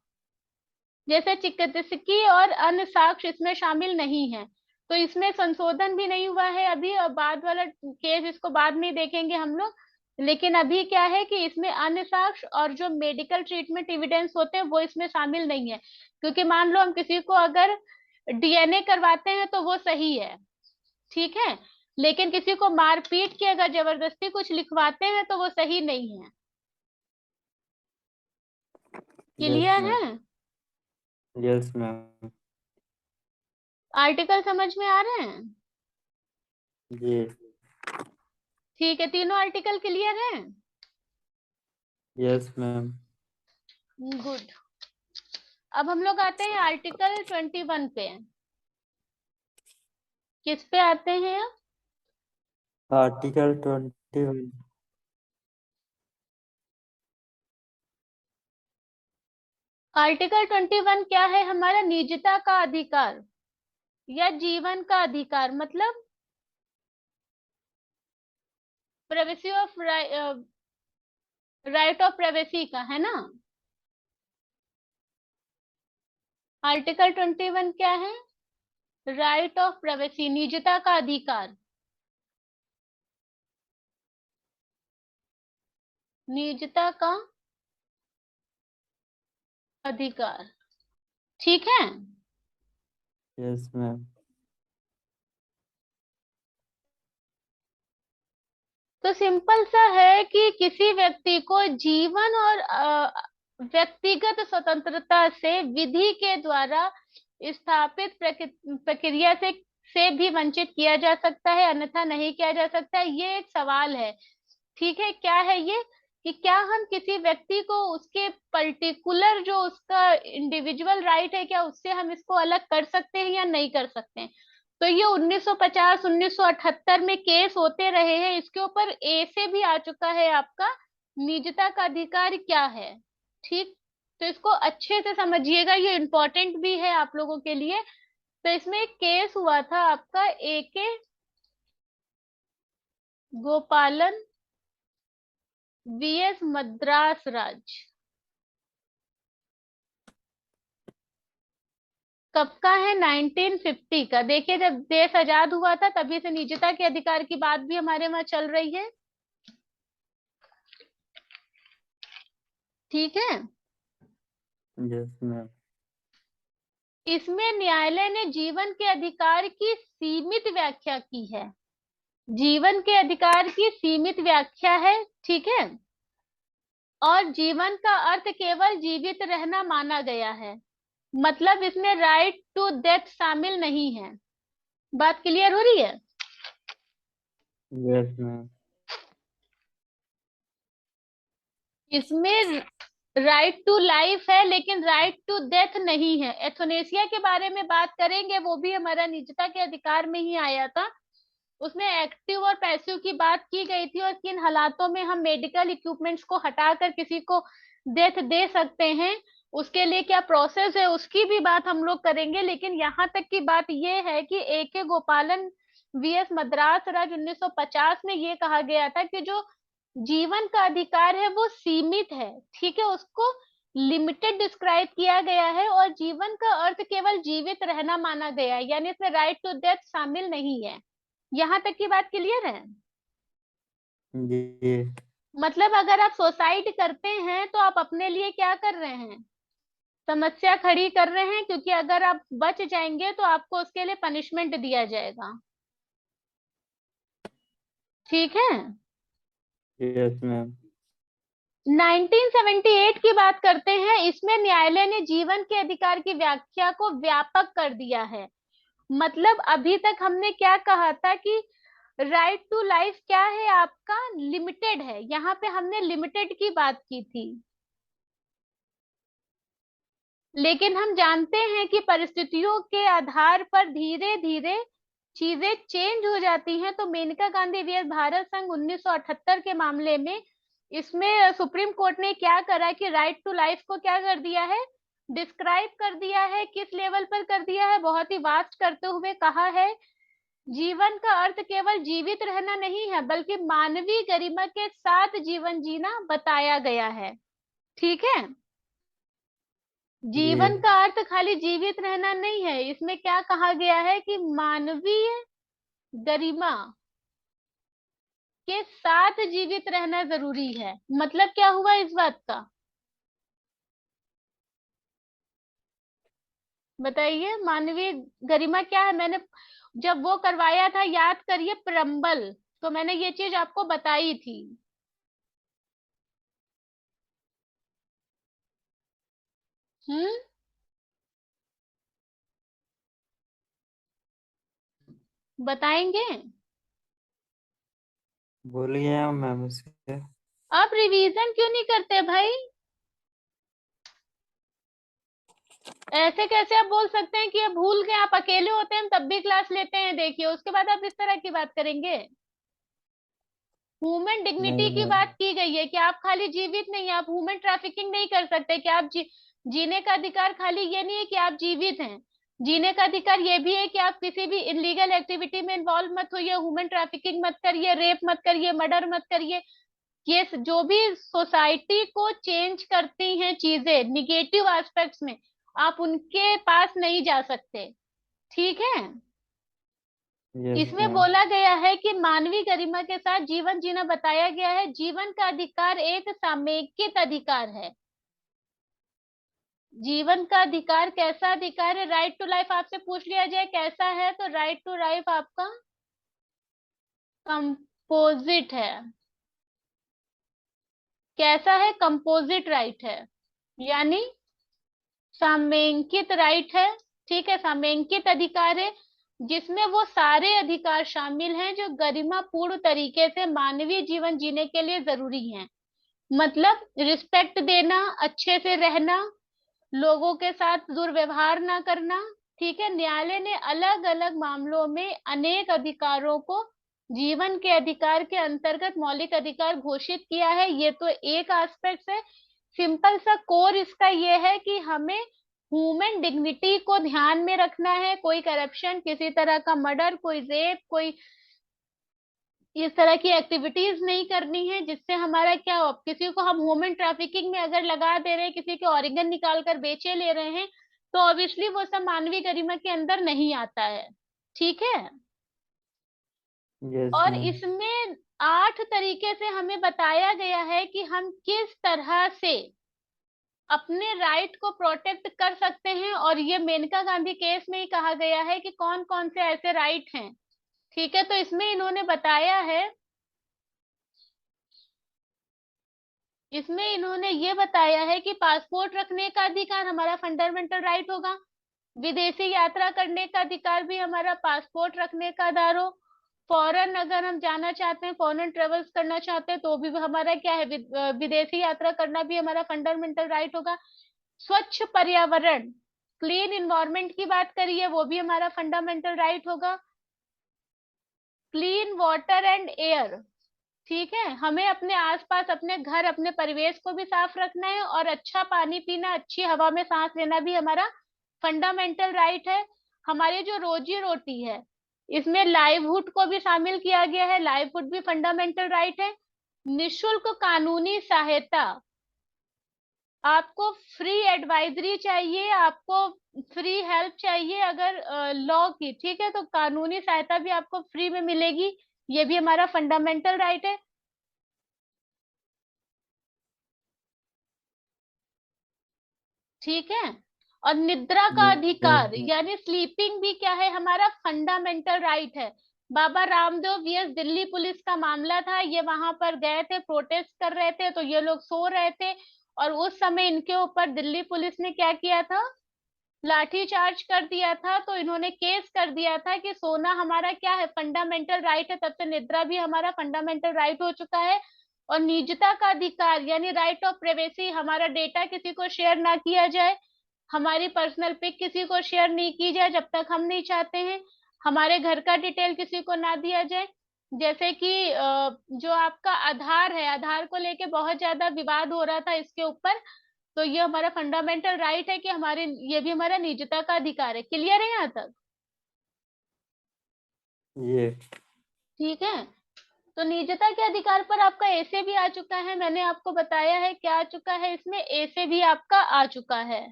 जैसे चिकित्सकीय और अन्य साक्ष्य इसमें शामिल नहीं है, तो इसमें संशोधन भी नहीं हुआ है अभी, और बाद वाला केस इसको बाद में देखेंगे हम लोग। लेकिन अभी क्या है कि इसमें अन्य साक्ष्य और जो मेडिकल ट्रीटमेंट एविडेंस होते हैं वो इसमें शामिल नहीं है। क्योंकि मान लो हम किसी को अगर डीएनए करवाते हैं तो वो सही है, ठीक है, लेकिन किसी को मारपीट के अगर जबरदस्ती कुछ लिखवाते हैं तो वो सही नहीं है। Yes clear ma'am. है। Yes ma'am. आर्टिकल समझ में आ रहे हैं। जी। ठीक है, तीनों आर्टिकल क्लियर है। Yes ma'am. गुड। अब हम लोग आते हैं आर्टिकल 21 पे। किस पे आते हैं अब। आर्टिकल 21। आर्टिकल 21 क्या है हमारा, निजता का अधिकार या जीवन का अधिकार, मतलब privacy of right of privacy का, है ना। आर्टिकल 21 क्या है, राइट ऑफ प्राइवेसी, निजता का अधिकार, निजता का अधिकार, ठीक है। Yes ma'am. तो सिंपल सा है कि किसी व्यक्ति को जीवन और व्यक्तिगत स्वतंत्रता से विधि के द्वारा स्थापित प्रक्रिया से भी वंचित किया जा सकता है, अन्यथा नहीं किया जा सकता है। ये एक सवाल है, ठीक है। क्या है ये, कि क्या हम किसी व्यक्ति को उसके पर्टिकुलर जो उसका इंडिविजुअल राइट है, क्या उससे हम इसको अलग कर सकते हैं या नहीं कर सकते हैं। तो ये 1950 1978 में केस होते रहे हैं, इसके ऊपर ए से भी आ चुका है आपका निजता का अधिकार क्या है। ठीक, तो इसको अच्छे से समझिएगा, ये इम्पोर्टेंट भी है आप लोगों के लिए। तो इसमें एक केस हुआ था आपका ए के गोपालन वीएस मद्रास राज्य। कब का है? 1950 का। देखिए, जब देश आजाद हुआ था तभी से निजता के अधिकार की बात भी हमारे वहां चल रही है। ठीक है। Yes ma'am. इसमें न्यायालय ने जीवन के अधिकार की सीमित व्याख्या की है। जीवन के अधिकार की सीमित व्याख्या है। ठीक है। और जीवन का अर्थ केवल जीवित रहना माना गया है। मतलब इसमें राइट टू डेथ शामिल नहीं है। बात क्लियर हो रही है? Yes ma'am. इसमें राइट टू लाइफ है लेकिन राइट टू डेथ नहीं है। एथोनेसिया के बारे में बात करेंगे, वो भी हमारा निजता के अधिकार में ही आया था। उसमें एक्टिव और पैसिव की बात की गई थी और किन हालातों में हम मेडिकल इक्विपमेंट्स को हटाकर किसी को डेथ दे सकते हैं, उसके लिए क्या प्रोसेस है, उसकी भी बात हम लोग करेंगे। लेकिन यहाँ तक की बात ये है कि ए के गोपालन वीएस मद्रास राज्य 1950 में ये कहा गया था कि जो जीवन का अधिकार है वो सीमित है। ठीक है, उसको लिमिटेड डिस्क्राइब किया गया है और जीवन का अर्थ केवल जीवित रहना माना गया है, यानी इसमें राइट टू डेथ शामिल नहीं है। यहाँ तक की बात क्लियर है? जी। मतलब अगर आप सुसाइड करते हैं तो आप अपने लिए क्या कर रहे हैं? समस्या खड़ी कर रहे हैं, क्योंकि अगर आप बच जाएंगे तो आपको उसके लिए पनिशमेंट दिया जाएगा। ठीक है। Yes ma'am. 1978 की बात करते हैं। इसमें न्यायालय ने जीवन के अधिकार की व्याख्या को व्यापक कर दिया है। मतलब अभी तक हमने क्या कहा था कि राइट टू लाइफ क्या है आपका? लिमिटेड है। यहाँ पे हमने लिमिटेड की बात की थी। लेकिन हम जानते हैं कि परिस्थितियों के आधार पर धीरे धीरे चीजें चेंज हो जाती हैं। तो मेनका गांधी वीएस भारत संघ 1978 के मामले में इसमें सुप्रीम कोर्ट ने क्या करा कि राइट टू लाइफ को क्या कर दिया है? डिस्क्राइब कर दिया है। किस लेवल पर कर दिया है? बहुत ही वास्ट करते हुए कहा है जीवन का अर्थ केवल जीवित रहना नहीं है बल्कि मानवीय गरिमा के साथ जीवन जीना बताया गया है। ठीक है। जी। जीवन का अर्थ खाली जीवित रहना नहीं है, इसमें क्या कहा गया है कि मानवीय गरिमा के साथ जीवित रहना जरूरी है। मतलब क्या हुआ इस बात का? बताइए, मानवीय गरिमा क्या है? मैंने जब वो करवाया था, याद करिए प्रम्बल, तो मैंने ये चीज आपको बताई थी। हम्म। बताएंगे? बोलिए मैम उसके। आप रिवीजन क्यों नहीं करते भाई? ऐसे कैसे आप बोल सकते हैं कि आप भूल गए? आप अकेले होते हैं तब भी क्लास लेते हैं, देखिए उसके बाद आप इस तरह की बात करेंगे। ह्यूमन डिग्निटी नहीं की मैम। बात की गई है कि आप खाली जीवित नहीं, आप ह्यूमन ट्रैफिकिंग नहीं कर सकते। कि आप जीने का अधिकार खाली ये नहीं है कि आप जीवित हैं। जीने का अधिकार ये भी है कि आप किसी भी इलीगल एक्टिविटी में इन्वॉल्व मत होइए, ह्यूमन ट्रैफिकिंग मत करिए, रेप मत करिए, मर्डर मत करिए। ये जो भी सोसाइटी को चेंज करती हैं चीजें निगेटिव एस्पेक्ट्स में, आप उनके पास नहीं जा सकते। ठीक है। यस इसमें मैम। बोला गया है कि मानवीय गरिमा के साथ जीवन जीना बताया गया है। जीवन का अधिकार एक सामयिक अधिकार है। जीवन का अधिकार कैसा अधिकार है? राइट टू लाइफ आपसे पूछ लिया जाए कैसा है, तो राइट टू लाइफ आपका कंपोजिट है। कैसा है? कंपोजिट राइट है, यानी सामयिक राइट है। ठीक है, सामयिक अधिकार है जिसमें वो सारे अधिकार शामिल हैं जो गरिमापूर्ण तरीके से मानवीय जीवन जीने के लिए जरूरी हैं। मतलब रिस्पेक्ट देना, अच्छे से रहना, लोगों के साथ दुर्व्यवहार ना करना। ठीक है, न्यायालय ने अलग अलग मामलों में अनेक अधिकारों को जीवन के अधिकार के अंतर्गत मौलिक अधिकार घोषित किया है। ये तो एक एस्पेक्ट है। सिंपल सा कोर इसका ये है कि हमें ह्यूमन डिग्निटी को ध्यान में रखना है। कोई करप्शन, किसी तरह का मर्डर, कोई रेप, कोई इस तरह की एक्टिविटीज नहीं करनी है, जिससे हमारा क्या हो, किसी को हम ह्यूमन ट्रैफिकिंग में अगर लगा दे रहे हैं, किसी के ऑर्गन निकाल कर बेचे ले रहे हैं, तो ऑब्वियसली वो सब मानवीय गरिमा के अंदर नहीं आता है। ठीक है। यस और मैम। इसमें 8 तरीके से हमें बताया गया है कि हम किस तरह से अपने राइट को प्रोटेक्ट कर सकते हैं। और ये मेनका गांधी केस में ही कहा गया है कि कौन कौन से ऐसे राइट हैं। ठीक है, तो इसमें इन्होंने बताया है, इसमें इन्होंने ये बताया है कि पासपोर्ट रखने का अधिकार हमारा फंडामेंटल राइट होगा। विदेशी यात्रा करने का अधिकार भी हमारा पासपोर्ट रखने का आधार हो। फॉरेन अगर हम जाना चाहते हैं, फॉरेन ट्रेवल्स करना चाहते हैं, तो भी हमारा क्या है, विदेशी यात्रा करना भी हमारा फंडामेंटल राइट होगा। स्वच्छ पर्यावरण, क्लीन इन्वायरमेंट की बात करिए, वो भी हमारा फंडामेंटल राइट होगा। क्लीन वाटर एंड एयर, ठीक है, हमें अपने आसपास, अपने घर, अपने परिवेश को भी साफ रखना है, और अच्छा पानी पीना, अच्छी हवा में सांस लेना भी हमारा फंडामेंटल राइट है। हमारी जो रोजी रोटी है, इसमें लाइवहुड को भी शामिल किया गया है। लाइवहुड भी फंडामेंटल राइट है। निशुल्क कानूनी सहायता, आपको फ्री एडवाइजरी चाहिए, आपको फ्री हेल्प चाहिए अगर लॉ की, ठीक है, तो कानूनी सहायता भी आपको फ्री में मिलेगी। ये भी हमारा फंडामेंटल राइट है। ठीक है। और निद्रा का यस अधिकार मैम। यानी स्लीपिंग भी क्या है, हमारा फंडामेंटल राइट है। बाबा रामदेव, ये दिल्ली पुलिस का मामला था, ये वहां पर गए थे, प्रोटेस्ट कर रहे थे, तो ये लोग सो रहे थे, और उस समय इनके ऊपर दिल्ली पुलिस ने क्या किया था, लाठी चार्ज कर दिया था। तो इन्होंने केस कर दिया था कि सोना हमारा क्या है, फंडामेंटल राइट है। तब से निद्रा भी हमारा फंडामेंटल राइट हो चुका है। और निजता का अधिकार यानी राइट ऑफ प्राइवेसी, हमारा डेटा किसी को शेयर ना किया जाए, हमारी पर्सनल पिक किसी को शेयर नहीं की जाए जब तक हम नहीं चाहते हैं, हमारे घर का डिटेल किसी को ना दिया जाए। जैसे कि जो आपका आधार है, आधार को लेके बहुत ज्यादा विवाद हो रहा था इसके ऊपर, तो ये हमारा फंडामेंटल राइट है कि हमारे, ये भी हमारा निजता का अधिकार है। क्लियर है यहाँ तक? ये ठीक है। तो निजता के अधिकार पर आपका ऐसे भी आ चुका है, मैंने आपको बताया है क्या आ चुका है, इसमें ऐसे भी आपका आ चुका है।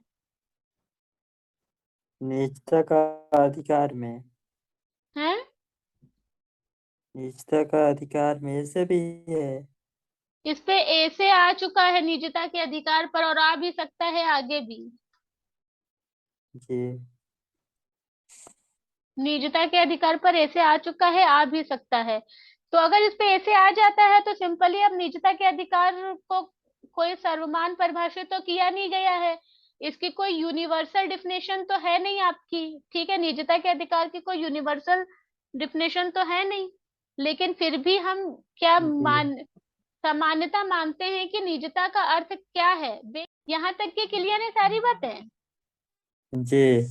निजता का अधिकार में, हैं? निजता का अधिकार में से भी है। इस पे ऐसे आ चुका है निजता के अधिकार पर, और आ भी सकता है आगे भी। जी। निजता के अधिकार पर ऐसे आ चुका है, आ भी सकता है। तो अगर इस पे ऐसे आ जाता है, तो सिंपली अब निजता के अधिकार को कोई सर्वमान्य परिभाषित तो किया नहीं गया है। इसकी कोई यूनिवर्सल डिफिनेशन तो है नहीं आपकी। ठीक है, निजता के अधिकार की कोई यूनिवर्सल डिफिनेशन तो है नहीं। लेकिन फिर भी हम क्या जी। मान, सामान्यता मानते हैं कि निजता का अर्थ क्या है। यहाँ तक के क्लियर है सारी बातें? जी।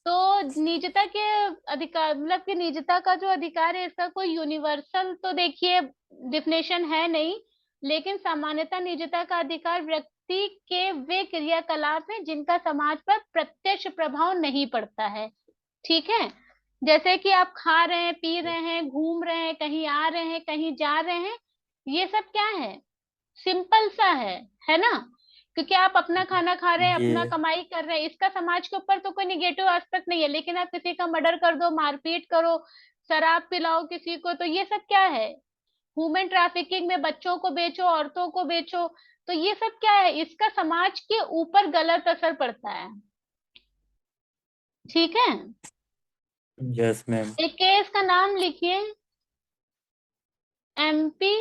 तो निजता के अधिकार, मतलब कि निजता का जो अधिकार है, इसका कोई यूनिवर्सल तो देखिए डिफिनेशन है नहीं। लेकिन सामान्यतः निजता का अधिकार व्यक्ति के वे क्रियाकलाप हैं जिनका समाज पर प्रत्यक्ष प्रभाव नहीं पड़ता है। ठीक है। जैसे कि आप खा रहे हैं, पी रहे हैं, घूम रहे हैं, कहीं आ रहे हैं, कहीं जा रहे हैं, ये सब क्या है, सिंपल सा है ना? क्योंकि आप अपना खाना खा रहे हैं, जी। अपना कमाई कर रहे हैं, इसका समाज के ऊपर तो कोई निगेटिव एस्पेक्ट नहीं है। लेकिन आप किसी का मर्डर कर दो, मारपीट करो, शराब पिलाओ किसी को, तो ये सब क्या है, ह्यूमन ट्रैफिकिंग में बच्चों को बेचो, औरतों को बेचो, तो ये सब क्या है, इसका समाज के ऊपर गलत असर पड़ता है। ठीक है। Yes ma'am. एक केस का नाम लिखिए, एमपी,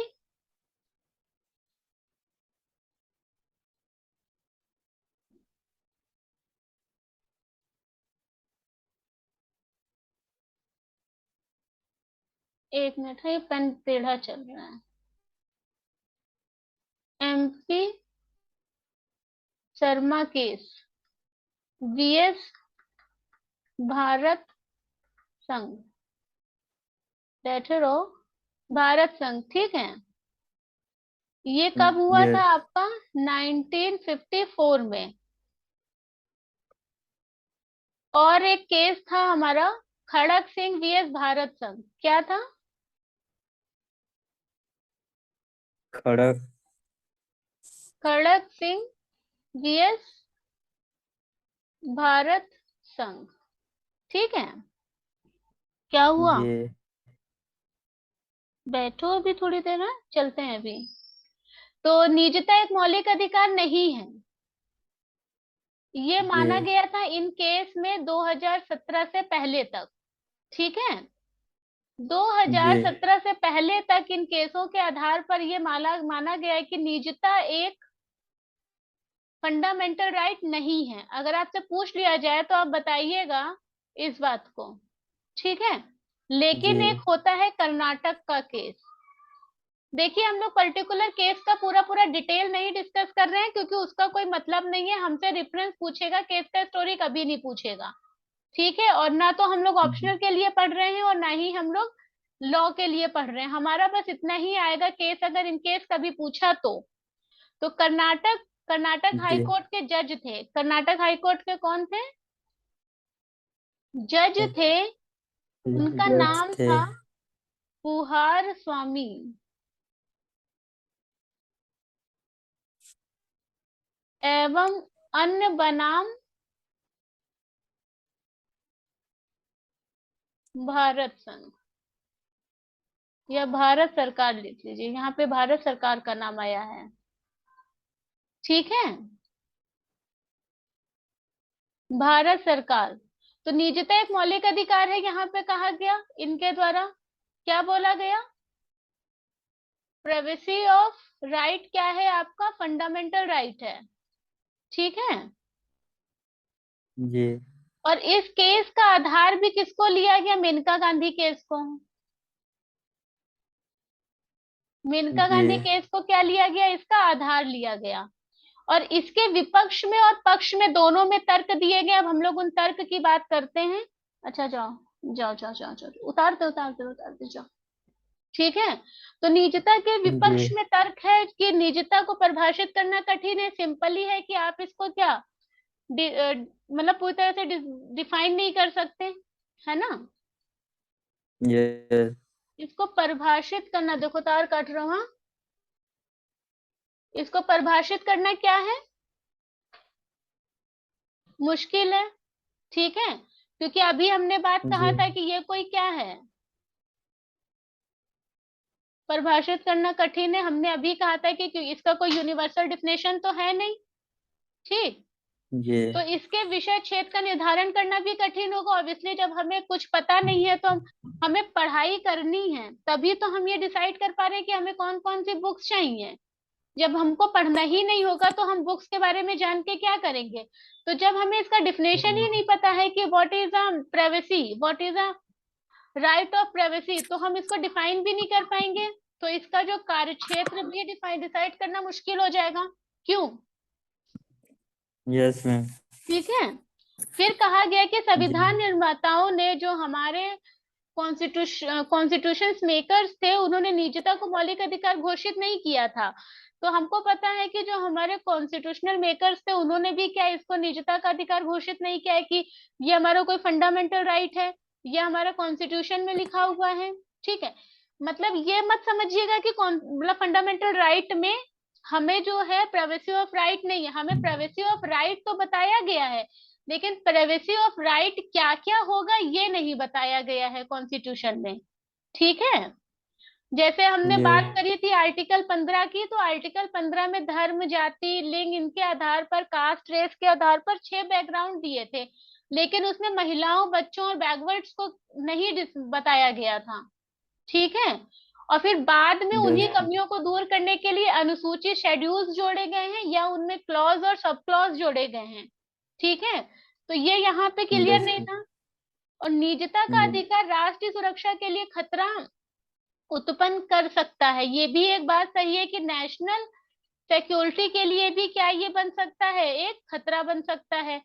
एक मिनट है, पेन टेढ़ा चल रहा है। MP Sharma case, VS Bharat संघ, बैठे रहो, भारत संघ, ठीक है। ये कब हुआ था यस। आपका? 1954 में। और एक केस था हमारा, खड़क सिंह VS भारत संघ, क्या था? खड़क। खड़क सिंह VS भारत संघ, ठीक है। क्या हुआ? ये बैठो अभी थोड़ी देर, है चलते हैं अभी। तो निजता एक मौलिक अधिकार नहीं है, ये माना ये गया था इन केस में 2017 से पहले तक, ठीक है। ये 2017 से पहले तक इन केसों के आधार पर ये माना गया है कि निजता एक फंडामेंटल राइट नहीं है। अगर आपसे पूछ लिया जाए तो आप बताइएगा इस बात को, ठीक है। लेकिन एक ये होता है कर्नाटक का केस। देखिए, हम लोग पर्टिकुलर केस का पूरा पूरा डिटेल नहीं डिस्कस कर रहे हैं, क्योंकि उसका कोई मतलब नहीं है। हमसे रेफरेंस पूछेगा, केस का स्टोरी कभी नहीं पूछेगा, ठीक है। और ना तो हम लोग ऑप्शनल के लिए पढ़ रहे हैं और ना ही हम लोग लॉ के लिए पढ़ रहे हैं। हमारा बस इतना ही आएगा केस, अगर इन केस कभी पूछा तो कर्नाटक, कर्नाटक हाई ये कोर्ट के जज थे। कर्नाटक हाई कोर्ट के कौन थे? जज थे। उनका जज नाम थे। था पुहार स्वामी एवं अन्य बनाम भारत संघ, या भारत सरकार, लिख लीजिए, यहाँ पे भारत सरकार का नाम आया है, ठीक है। भारत सरकार। तो निजता एक मौलिक अधिकार है, यहाँ पे कहा गया इनके द्वारा, क्या बोला गया? प्राइवेसी ऑफ राइट क्या है आपका? फंडामेंटल राइट है, ठीक है। ये और इस केस का आधार भी किसको लिया गया? मेनका गांधी केस को। मेनका गांधी ये केस को क्या लिया गया? इसका आधार लिया गया। और इसके विपक्ष में और पक्ष में दोनों में तर्क दिए गए। अब हम लोग उन तर्क की बात करते हैं। अच्छा, जाओ जाओ जाओ जाओ जाओ, उतारते उतारते उतारते जाओ, ठीक है। तो निजता के ये विपक्ष में तर्क है कि निजता को परिभाषित करना कठिन है। सिंपल ही है कि आप इसको क्या मतलब पूरी तरह से डिफाइन नहीं कर सकते, है ना। ये इसको परिभाषित करना, देखो तार काट रहा हूँ, हाँ? इसको परिभाषित करना क्या है? मुश्किल है, ठीक है। क्योंकि अभी हमने बात कहा ये था कि ये कोई क्या है, परिभाषित करना कठिन है। हमने अभी कहा था कि इसका कोई यूनिवर्सल डिफिनेशन तो है नहीं, ठीक। ये तो इसके विषय क्षेत्र का निर्धारण करना भी कठिन होगा ऑब्वियसली। जब हमें कुछ पता नहीं है तो हमें पढ़ाई करनी है, तभी तो हम ये डिसाइड कर पा रहे हैं कि हमें कौन कौन सी बुक्स चाहिए। जब हमको पढ़ना ही नहीं होगा तो हम बुक्स के बारे में जान के क्या करेंगे? तो जब हमें इसका डिफिनेशन ही नहीं पता है कि what is a privacy, what is a right of privacy, तो हम इसको डिफाइन भी नहीं कर पाएंगे। तो इसका जो कार्य क्षेत्र भी डिफाइन डिसाइड करना मुश्किल हो जाएगा। क्यों? Yes ma'am. ठीक है। फिर कहा गया कि संविधान निर्माताओं ने, जो हमारे कॉन्स्टिट्यूशन मेकर्स थे, उन्होंने निजता को मौलिक अधिकार घोषित नहीं किया था। तो हमको पता है कि जो हमारे कॉन्स्टिट्यूशनल मेकर्स थे, उन्होंने भी क्या इसको निजता का अधिकार घोषित नहीं किया है कि ये हमारा कोई फंडामेंटल राइट है, ये हमारा कॉन्स्टिट्यूशन में लिखा हुआ है, ठीक है। मतलब ये मत समझिएगा कि मतलब फंडामेंटल राइट में हमें जो है प्राइवेसी ऑफ राइट नहीं है। हमें प्राइवेसी ऑफ राइट तो बताया गया है, लेकिन प्राइवेसी ऑफ राइट क्या क्या होगा ये नहीं बताया गया है कॉन्स्टिट्यूशन में, ठीक है। जैसे हमने ये बात करी थी आर्टिकल 15 की, तो आर्टिकल 15 में धर्म, जाति, लिंग, इनके आधार पर, कास्ट, रेस के आधार पर 6 बैकग्राउंड दिए थे। लेकिन उसमें महिलाओं, बच्चों और बैकवर्ड्स को नहीं बताया गया था, ठीक है। और फिर बाद में उन्हीं यस। कमियों को दूर करने के लिए अनुसूचित शेड्यूल्स जोड़े गए हैं, या उनमें क्लॉज और सब क्लॉज जोड़े गए हैं, ठीक है। तो ये यहाँ पे क्लियर यस। नहीं था। और निजता का अधिकार राष्ट्रीय सुरक्षा के लिए खतरा उत्पन्न कर सकता है, ये भी एक बात सही है कि नेशनल सिक्योरिटी के लिए भी क्या ये बन सकता है, एक खतरा बन सकता है।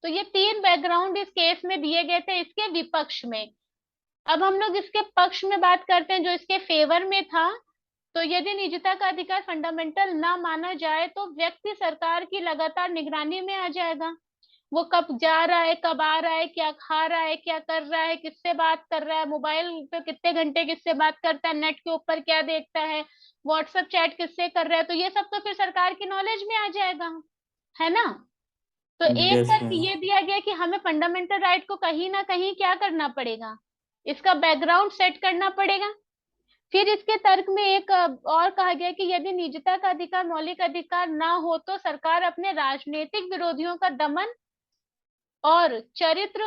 तो ये 3 बैकग्राउंड इस केस में दिए गए थे इसके विपक्ष में। अब हम लोग इसके पक्ष में बात करते हैं, जो इसके फेवर में था। तो यदि निजता का अधिकार फंडामेंटल ना माना जाए तो व्यक्ति सरकार की लगातार निगरानी में आ जाएगा। वो कब जा रहा है, कब आ रहा है, क्या खा रहा है, क्या कर रहा है, किससे बात कर रहा है, मोबाइल पे कितने घंटे किससे बात करता है, नेट के ऊपर क्या देखता है, व्हाट्सएप चैट किससे कर रहा है, तो ये सब तो फिर सरकार की नॉलेज में आ जाएगा, है ना। तो एक यस तर्क मैम। ये दिया गया कि हमें फंडामेंटल राइट को कहीं ना कहीं क्या करना पड़ेगा, इसका बैकग्राउंड सेट करना पड़ेगा। फिर इसके तर्क में एक और कहा गया कि यदि निजता का अधिकार मौलिक अधिकार ना हो तो सरकार अपने राजनीतिक विरोधियों का दमन और चरित्र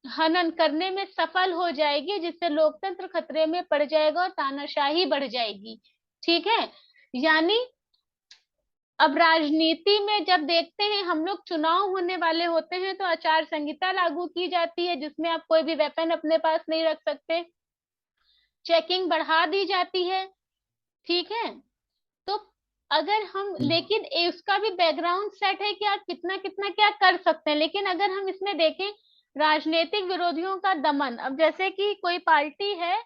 हनन करने में सफल हो जाएगी, जिससे लोकतंत्र खतरे में पड़ जाएगा और तानाशाही बढ़ जाएगी। ठीक है। यानी अब राजनीति में जब देखते हैं हम लोग, चुनाव होने वाले होते हैं तो आचार संहिता लागू की जाती है, जिसमें आप कोई भी वेपन अपने पास नहीं रख सकते, चेकिंग बढ़ा दी जाती है। ठीक है। तो अगर हम, लेकिन उसका भी बैकग्राउंड सेट है कि आप कितना कितना क्या कर सकते हैं। लेकिन अगर हम इसमें देखें राजनीतिक विरोधियों का दमन, अब जैसे कि कोई पार्टी है,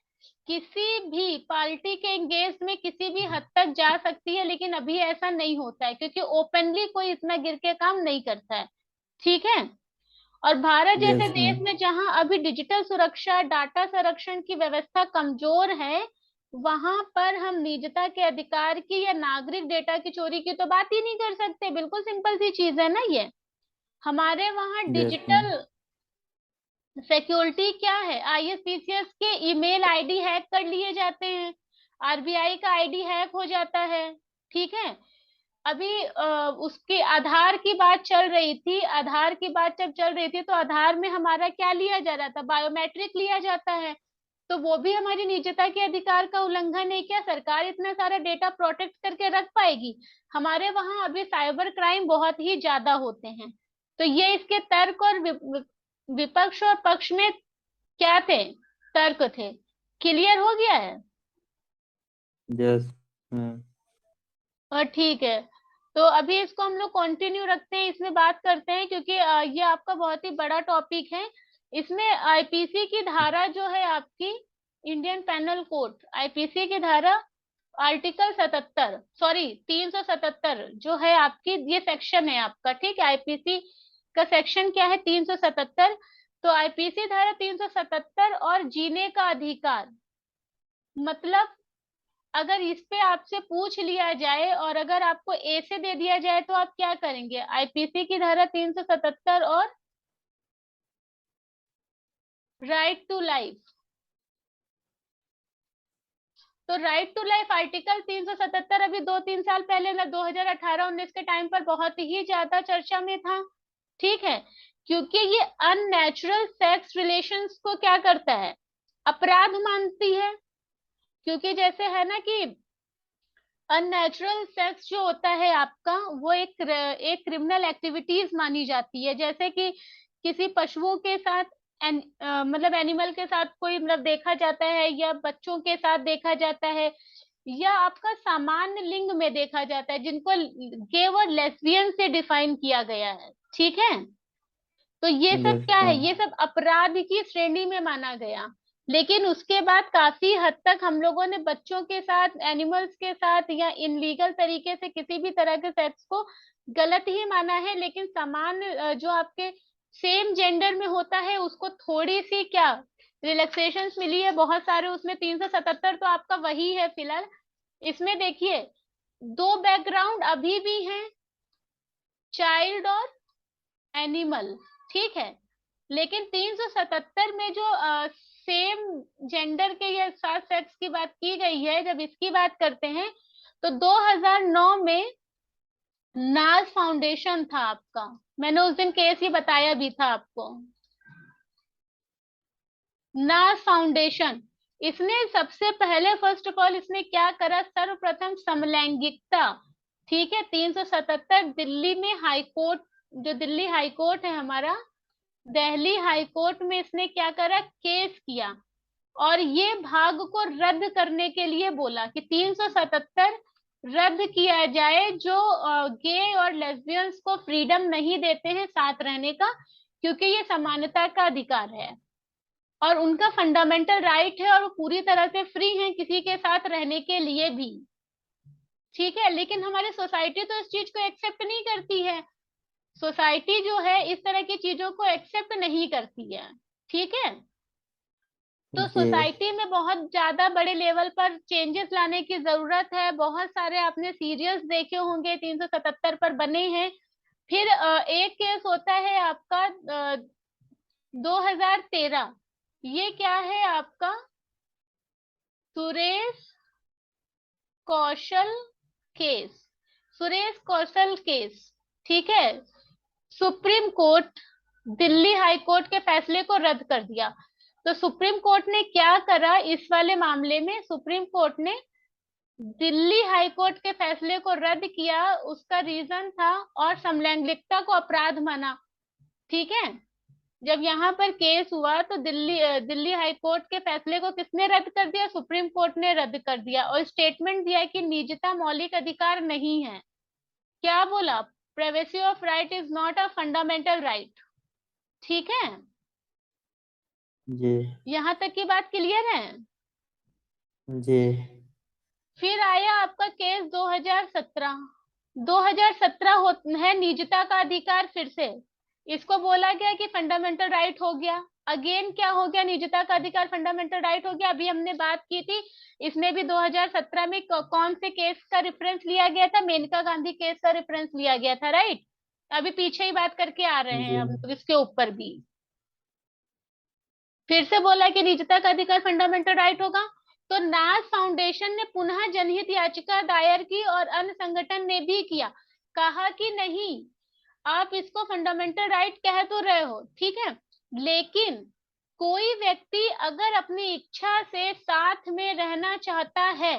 किसी भी पार्टी के एंगेज में किसी भी हद तक जा सकती है, लेकिन अभी ऐसा नहीं होता है क्योंकि ओपनली कोई इतना गिर के काम नहीं करता है। ठीक है। और भारत जैसे यस देश मैम। में जहां अभी डिजिटल सुरक्षा, डाटा संरक्षण की व्यवस्था कमजोर है, वहां पर हम निजता के अधिकार की या नागरिक डेटा की चोरी की तो बात ही नहीं कर सकते। बिल्कुल सिंपल सी चीज है ना ये। हमारे वहां यस मैम। डिजिटल सिक्योरिटी क्या है, आईएसपीसीएस के ईमेल आईडी हैक कर लिए जाते हैं, आरबीआई का आईडी हैक हो जाता है। ठीक है। अभी उसके आधार की बात चल रही थी, आधार की बात जब चल रही थी तो आधार में हमारा क्या लिया जा रहा था, बायोमेट्रिक लिया जाता है। तो वो भी हमारी निजता के अधिकार का उल्लंघन है क्या? सरकार इतना सारा डेटा प्रोटेक्ट करके रख पाएगी? हमारे वहां अभी साइबर क्राइम बहुत ही ज्यादा होते हैं। तो ये इसके तर्क और विपक्ष और पक्ष में क्या थे, तर्क थे। क्लियर हो गया है। Yes ma'am. और ठीक है। तो अभी इसको हम लोग कंटिन्यू रखते हैं, इसमें बात करते हैं क्योंकि ये आपका बहुत ही बड़ा टॉपिक है। इसमें आईपीसी की धारा जो है आपकी, इंडियन पैनल कोड, आईपीसी की धारा आर्टिकल 77, सॉरी 377 जो है आपकी, ये सेक्शन है आपका। ठीक है। आईपीसी का सेक्शन क्या है, 377। तो आईपीसी धारा 377 और जीने का अधिकार, मतलब अगर इस पे आपसे पूछ लिया जाए और अगर आपको ए से दे दिया जाए तो आप क्या करेंगे? आईपीसी की धारा 377 और राइट टू लाइफ। तो राइट टू लाइफ आर्टिकल 377 अभी 2-3 साल पहले, ना 2018-19 के टाइम पर बहुत ही ज्यादा चर्चा में था। ठीक है। क्योंकि ये अननेचुरल सेक्स रिलेशंस को क्या करता है, अपराध मानती है। क्योंकि जैसे है ना कि अननेचुरल सेक्स जो होता है आपका, वो एक क्रिमिनल एक्टिविटीज मानी जाती है। जैसे कि किसी पशुओं के साथ मतलब एनिमल के साथ कोई मतलब देखा जाता है, या बच्चों के साथ देखा जाता है, या आपका सामान्य लिंग में देखा जाता है, जिनको गे और लेस्बियन से डिफाइन किया गया है। ठीक है। तो ये सब यस क्या है, मैम। ये सब अपराध की श्रेणी में माना गया। लेकिन उसके बाद काफी हद तक हम लोगों ने बच्चों के साथ, एनिमल्स के साथ, या इनलीगल तरीके से किसी भी तरह के सेक्स को गलत ही माना है। लेकिन समान जो आपके सेम जेंडर में होता है उसको थोड़ी सी क्या रिलैक्सेशंस मिली है, बहुत सारे। उसमें 377 तो आपका वही है फिलहाल। इसमें देखिए, दो बैकग्राउंड अभी भी हैं, चाइल्ड और एनिमल। ठीक है। लेकिन 377 में जो सेम जेंडर के या साथ सेक्स की बात की गई है, जब इसकी बात करते हैं तो 2009 में नाज फाउंडेशन था आपका, मैंने उस दिन केस ही बताया भी था आपको। नाज फाउंडेशन, इसने सबसे पहले फर्स्ट ऑफ ऑल इसने क्या करा, सर्वप्रथम समलैंगिकता। ठीक है। 377 दिल्ली में हाई कोर्ट, जो दिल्ली हाई कोर्ट है हमारा, दिल्ली हाई कोर्ट में इसने क्या करा, केस किया और ये भाग को रद्द करने के लिए बोला कि 377 रद्द किया जाए, जो गे और लेस्बियंस को फ्रीडम नहीं देते हैं साथ रहने का, क्योंकि ये समानता का अधिकार है और उनका फंडामेंटल राइट है और वो पूरी तरह से फ्री हैं किसी के साथ रहने के लिए भी। ठीक है, लेकिन हमारी सोसाइटी तो इस चीज को एक्सेप्ट नहीं करती है। सोसाइटी जो है इस तरह की चीजों को एक्सेप्ट नहीं करती है। ठीक है, तो जी सोसाइटी में बहुत ज्यादा बड़े लेवल पर चेंजेस लाने की जरूरत है। बहुत सारे आपने सीरियल्स देखे होंगे 377 पर बने हैं। फिर एक केस होता है आपका 2013। ये क्या है आपका, सुरेश कौशल केस। सुरेश कौशल केस, ठीक है। Supreme court, Delhi high court के फैसले को रद्द कर दिया। तो सुप्रीम कोर्ट ने क्या करा इस वाले मामले में, सुप्रीम कोर्ट ने दिल्ली हाई कोर्ट के फैसले को रद्द किया। उसका रीजन था और समलैंगिकता को अपराध माना। ठीक है, जब यहाँ पर केस हुआ तो दिल्ली हाई कोर्ट के फैसले को किसने रद्द कर दिया, सुप्रीम कोर्ट ने रद्द कर दिया और स्टेटमेंट दिया कि निजता मौलिक अधिकार नहीं है। क्या बोला, privacy of right is not a fundamental right. ठीक है, जी यहाँ तक की बात क्लियर है। जी फिर आया आपका केस 2017। 2017 है निजता का अधिकार। फिर से इसको बोला गया कि फंडामेंटल राइट हो गया। अगेन क्या हो गया, निजता का अधिकार फंडामेंटल राइट हो गया। अभी हमने बात की थी, इसमें भी 2017 में कौन से केस का रेफरेंस लिया गया था, मेनका गांधी केस का रेफरेंस लिया गया था, राइट। अभी पीछे ही बात करके आ रहे हैं जी हम लोग इसके ऊपर भी। फिर से बोला कि निजता का अधिकार फंडामेंटल राइट होगा। तो नाज फाउंडेशन ने पुनः जनहित याचिका दायर की और अन्य संगठन ने भी किया। कहा कि नहीं, आप इसको फंडामेंटल राइट कह तो रहे हो, ठीक है, लेकिन कोई व्यक्ति अगर अपनी इच्छा से साथ में रहना चाहता है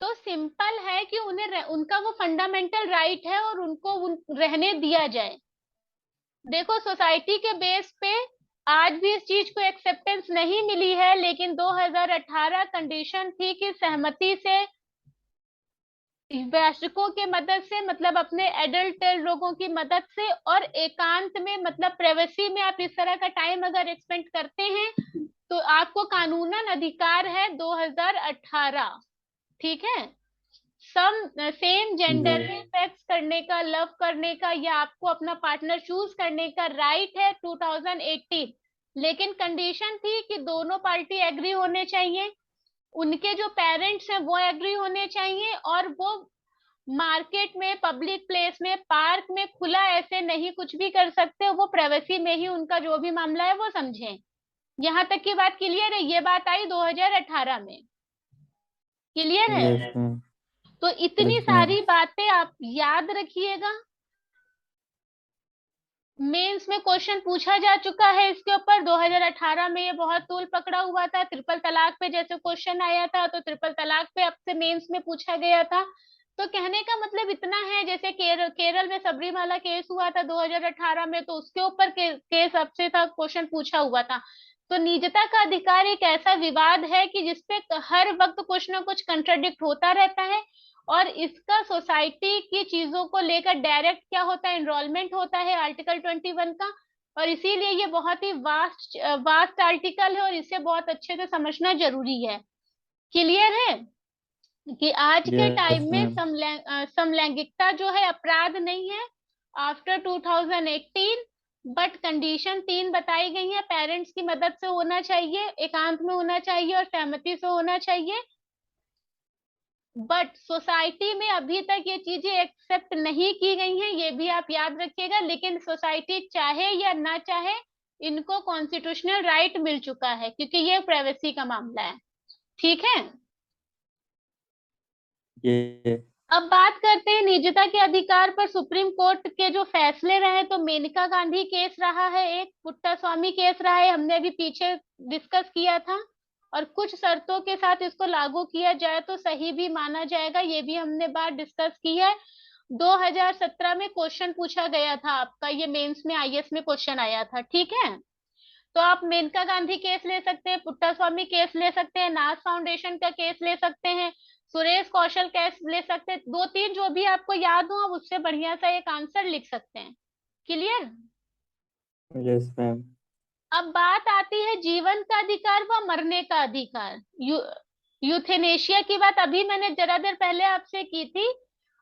तो सिंपल है कि उन्हें उनका वो फंडामेंटल राइट है और उनको रहने दिया जाए। देखो, सोसाइटी के बेस पे आज भी इस चीज को एक्सेप्टेंस नहीं मिली है, लेकिन 2018 कंडीशन थी कि सहमति से, वयस्कों के मदद से, मतलब अपने एडल्ट लोगों की मदद से और एकांत में, मतलब प्राइवेसी में आप इस तरह का टाइम अगर एक्सपेंड करते हैं तो आपको कानूनन अधिकार है 2018। ठीक है, सम सेम जी जेंडर में सेक्स करने का, लव करने का या आपको अपना पार्टनर चूज करने का राइट है 2018। लेकिन कंडीशन थी कि दोनों पार्टी एग्री होने चाहिए, उनके जो पेरेंट्स हैं वो एग्री होने चाहिए, और वो मार्केट में, पब्लिक प्लेस में, पार्क में खुला ऐसे नहीं कुछ भी कर सकते, वो प्राइवेसी में ही उनका जो भी मामला है वो समझें। यहाँ तक की बात क्लियर है, ये बात आई 2018 में। क्लियर है। Yes ma'am. तो इतनी यस मैम। सारी बातें आप याद रखिएगा। मेंस में क्वेश्चन पूछा जा चुका है इसके ऊपर। 2018 में ये बहुत तूल पकड़ा हुआ था। ट्रिपल तलाक पे जैसे क्वेश्चन आया था, तो ट्रिपल तलाक पे आपसे मेंस में पूछा गया था। तो कहने का मतलब इतना है, जैसे केरल में सबरीमाला केस हुआ था 2018 में, तो उसके ऊपर केस आपसे था, क्वेश्चन पूछा हुआ था। तो निजता का अधिकार एक ऐसा विवाद है कि जिसपे हर वक्त कुछ ना कुछ कंट्राडिक्ट होता रहता है, और इसका सोसाइटी की चीजों को लेकर डायरेक्ट क्या होता है, एनरोलमेंट होता है आर्टिकल 21 का। और इसीलिए ये बहुत ही वास्ट वास्ट आर्टिकल है और इसे बहुत अच्छे से समझना जरूरी है। क्लियर है कि आज के यस टाइम में मैम। समलैंगिकता जो है अपराध नहीं है आफ्टर 2018। बट कंडीशन 3 बताई गई है, पेरेंट्स की मदद से होना चाहिए, एकांत में होना चाहिए और सहमति से होना चाहिए। बट सोसाइटी में अभी तक ये चीजें एक्सेप्ट नहीं की गई हैं, ये भी आप याद रखिएगा। लेकिन सोसाइटी चाहे या ना चाहे, इनको कॉन्स्टिट्यूशनल राइट मिल चुका है, क्योंकि ये प्राइवेसी का मामला है। ठीक है, ये अब बात करते हैं निजता के अधिकार पर सुप्रीम कोर्ट के जो फैसले रहे। तो मेनका गांधी केस रहा है, एक पुट्टा स्वामी केस रहा है, हमने अभी पीछे डिस्कस किया था। और कुछ शर्तों के साथ इसको लागू किया जाए तो सही भी माना जाएगा, ये भी हमने बात डिस्कस की है। 2017 में क्वेश्चन पूछा गया था आपका, ये मेंस में आईएएस में क्वेश्चन आया था। ठीक है, तो आप मेनका गांधी केस ले सकते हैं, पुट्टा स्वामी केस ले सकते हैं, नाज फाउंडेशन का केस ले सकते हैं। सुरेश कौशल कैस ले सकते हैं, दो तीन जो भी आपको याद हो आप उससे बढ़िया सा एक आंसर लिख सकते हैं। क्लियर। Yes ma'am. अब बात आती है जीवन का अधिकार व मरने का अधिकार। यूथेनेशिया की बात अभी मैंने जरा देर पहले आपसे की थी।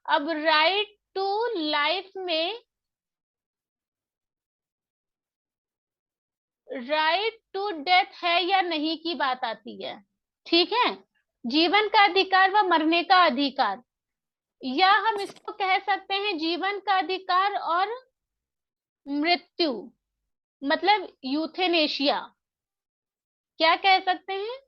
अब राइट टू लाइफ में राइट टू डेथ है या नहीं की बात आती है। ठीक है, जीवन का अधिकार व मरने का अधिकार, या हम इसको कह सकते हैं जीवन का अधिकार और मृत्यु, मतलब यूथेनेशिया, क्या कह सकते हैं,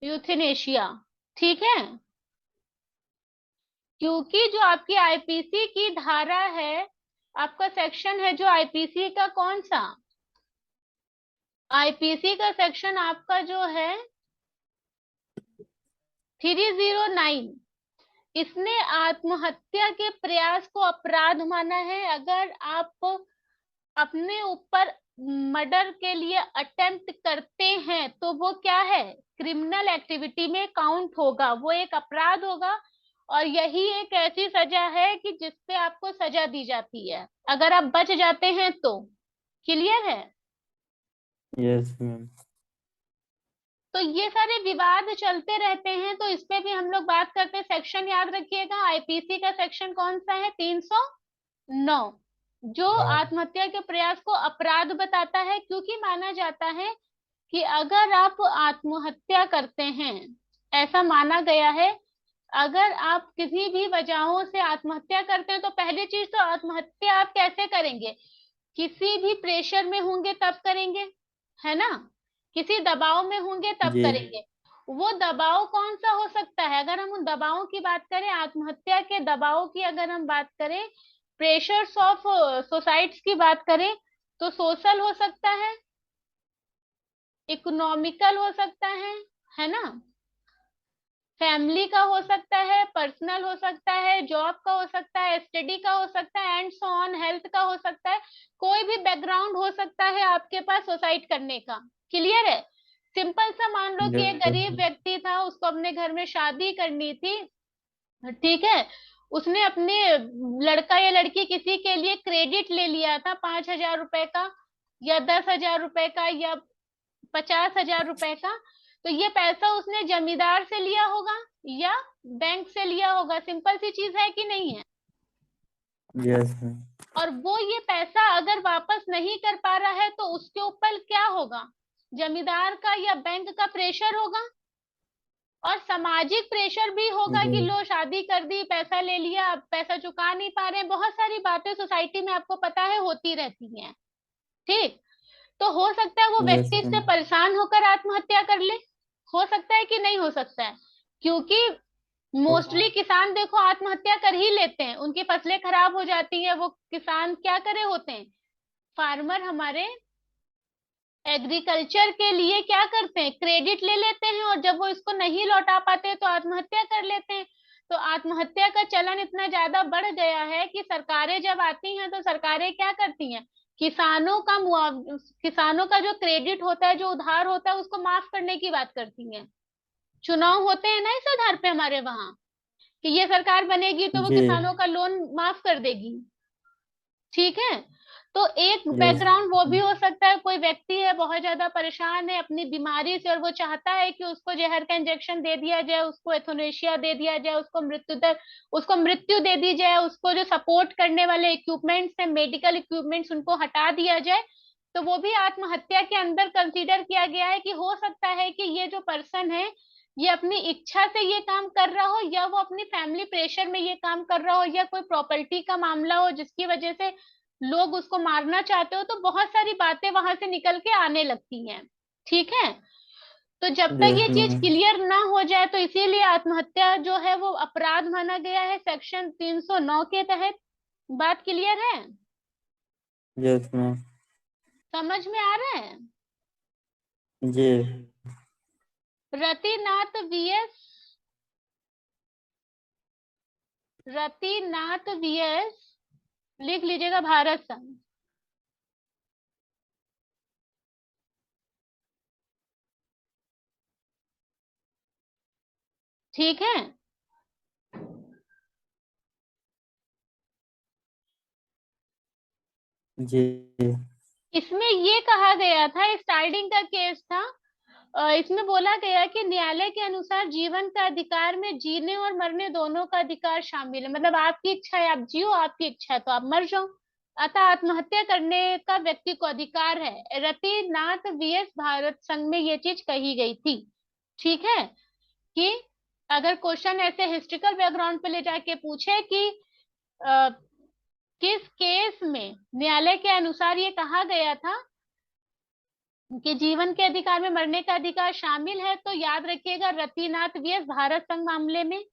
यूथेनेशिया। ठीक है, क्योंकि जो आपकी आईपीसी की धारा है, आपका सेक्शन है जो आईपीसी का कौन सा, आईपीसी का सेक्शन आपका जो है 309, इसने आत्महत्या के प्रयास को अपराध माना है। अगर आप अपने ऊपर मर्डर के लिए अटेम्प्ट करते हैं तो वो क्या है, क्रिमिनल एक्टिविटी में काउंट होगा, वो एक अपराध होगा। और यही एक ऐसी सजा है कि जिसपे आपको सजा दी जाती है अगर आप बच जाते हैं तो। क्लियर है। Yes ma'am. तो ये सारे विवाद चलते रहते हैं, तो इस पे भी हम लोग बात करते हैं। सेक्शन याद रखिएगा, आईपीसी का सेक्शन कौन सा है, 309, जो आत्महत्या के प्रयास को अपराध बताता है, क्योंकि माना जाता है कि अगर आप आत्महत्या करते हैं, ऐसा माना गया है, अगर आप किसी भी वजहों से आत्महत्या करते हैं तो पहली चीज तो आत्महत्या आप कैसे करेंगे, किसी भी प्रेशर में होंगे तब करेंगे, है ना, किसी दबाव में होंगे तब जी। करेंगे। वो दबाव कौन सा हो सकता है, अगर हम उन दबावों की बात करें, आत्महत्या के दबाव की अगर हम बात करें, प्रेशर्स ऑफ सोसाइट्स की बात करें, तो सोशल हो सकता है, इकोनॉमिकल हो सकता है ना, फैमिली का हो सकता है, पर्सनल हो सकता है, जॉब का हो सकता है, स्टडी का हो सकता है, एंड सो ऑन, हेल्थ का हो सकता है। कोई भी बैकग्राउंड हो सकता है आपके पास सुसाइड करने का। क्लियर है। सिंपल सा मान लो कि एक गरीब यस। व्यक्ति था, उसको अपने घर में शादी करनी थी, ठीक है, उसने अपने लड़का या लड़की किसी के लिए क्रेडिट ले लिया था 5,000 रुपए का, या 10,000 रुपए का, या 50,000 रुपए का। तो ये पैसा उसने जमींदार से लिया होगा या बैंक से लिया होगा, सिंपल सी चीज है कि नहीं है। Yes ma'am. और वो ये पैसा अगर वापस नहीं कर पा रहा है तो उसके ऊपर क्या होगा, जमींदार का या बैंक का प्रेशर होगा, और सामाजिक प्रेशर भी होगा कि लो शादी कर दी, पैसा ले लिया, अब पैसा चुका नहीं पा रहे हैं, बहुत सारी बातें सोसाइटी में आपको पता है होती रहती हैं। ठीक, तो हो सकता है वो यस व्यक्ति मैम। इससे परेशान होकर आत्महत्या कर ले, हो सकता है कि नहीं हो सकता है, क्योंकि मोस्टली किसान देखो आत्महत्या कर ही लेते हैं, उनकी फसलें खराब हो जाती है, वो किसान क्या करे होते हैं, फार्मर हमारे एग्रीकल्चर के लिए क्या करते हैं, क्रेडिट ले लेते हैं, और जब वो इसको नहीं लौटा पाते तो आत्महत्या कर लेते हैं। तो आत्महत्या का चलन इतना ज्यादा बढ़ गया है कि सरकारें जब आती हैं तो सरकारें क्या करती हैं, किसानों का जो क्रेडिट होता है, जो उधार होता है, उसको माफ करने की बात करती हैं। चुनाव होते हैं ना इस आधार पे हमारे वहां, कि ये सरकार बनेगी तो वो जी। किसानों का लोन माफ कर देगी। ठीक है, तो एक यस। बैकग्राउंड वो भी हो सकता है, कोई व्यक्ति है बहुत ज्यादा परेशान है अपनी बीमारी से, और वो चाहता है कि उसको जहर का इंजेक्शन दे दिया जाए, उसको एथोनेशिया दे दिया जाए, उसको मृत्यु दे दी जाए, उसको जो सपोर्ट करने वाले इक्विपमेंट्स है, मेडिकल इक्विपमेंट्स, उनको हटा दिया जाए। तो वो भी आत्महत्या के अंदर कंसीडर किया गया है कि हो सकता है कि ये जो पर्सन है ये अपनी इच्छा से ये काम कर रहा हो, या वो अपनी फैमिली प्रेशर में ये काम कर रहा हो, या कोई प्रॉपर्टी का मामला हो जिसकी वजह से लोग उसको मारना चाहते हो, तो बहुत सारी बातें वहां से निकल के आने लगती हैं। ठीक है, तो जब तक यस ये चीज मैम। क्लियर ना हो जाए, तो इसीलिए आत्महत्या जो है वो अपराध माना गया है सेक्शन 309 के तहत। बात क्लियर है, यस मैम। समझ में आ रहा है। जी। रतिनाथ वीएस, रतिनाथ वीएस लिख लीजिएगा, भारत संघ। ठीक है। जी। इसमें ये कहा गया था, स्टार्टिंग का केस था, इसमें बोला गया कि न्यायालय के अनुसार जीवन का अधिकार में जीने और मरने दोनों का अधिकार शामिल है। मतलब आपकी इच्छा है आप जियो, आपकी इच्छा है तो आप मर जाओ। अतः आत्महत्या करने का व्यक्ति को अधिकार है। रतिनाथ वीएस भारत संघ में ये चीज कही गई थी। ठीक है। कि अगर क्वेश्चन ऐसे हिस्ट्रिकल बैकग्राउंड पे ले जाके पूछे कि अ, किस केस में न्यायालय के अनुसार ये कहा गया था कि जीवन के अधिकार में मरने का अधिकार शामिल है, तो याद रखिएगा रतिनाथ वीएस भारत संघ मामले में।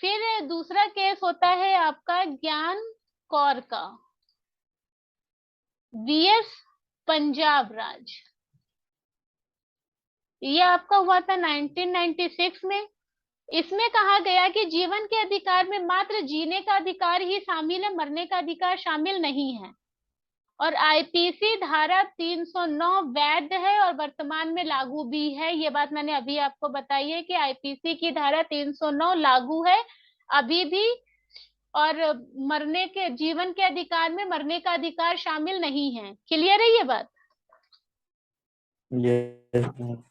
फिर दूसरा केस होता है आपका ज्ञान कौर का, वीएस पंजाब राज। ये आपका हुआ था 1996 में। इसमें कहा गया कि जीवन के अधिकार में मात्र जीने का अधिकार ही शामिल है, मरने का अधिकार शामिल नहीं है। और आईपीसी धारा 309 वैध है और वर्तमान में लागू भी है। ये बात मैंने अभी आपको बताई है कि आईपीसी की धारा 309 लागू है अभी भी। और मरने के जीवन के अधिकार में मरने का अधिकार शामिल नहीं है। क्लियर है ये बात? Yes ma'am.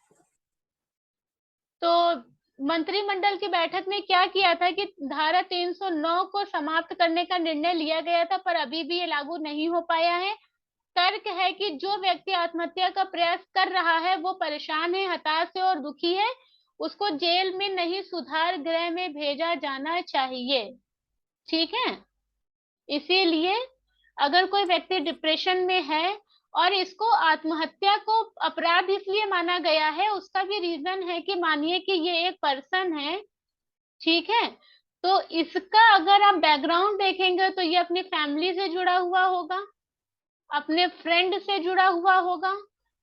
तो मंत्रिमंडल की बैठक में क्या किया था कि धारा 309 को समाप्त करने का निर्णय लिया गया था, पर अभी भी ये लागू नहीं हो पाया है। तर्क है कि जो व्यक्ति आत्महत्या का प्रयास कर रहा है वो परेशान है, हताश है और दुखी है। उसको जेल में नहीं सुधार गृह में भेजा जाना चाहिए। ठीक है। इसीलिए अगर कोई व्यक्ति डिप्रेशन में है और इसको आत्महत्या को अपराध इसलिए माना गया है, उसका भी रीजन है कि मानिए कि ये एक पर्सन है, ठीक है, तो इसका अगर आप बैकग्राउंड देखेंगे तो ये अपनी फैमिली से जुड़ा हुआ होगा, अपने फ्रेंड से जुड़ा हुआ होगा,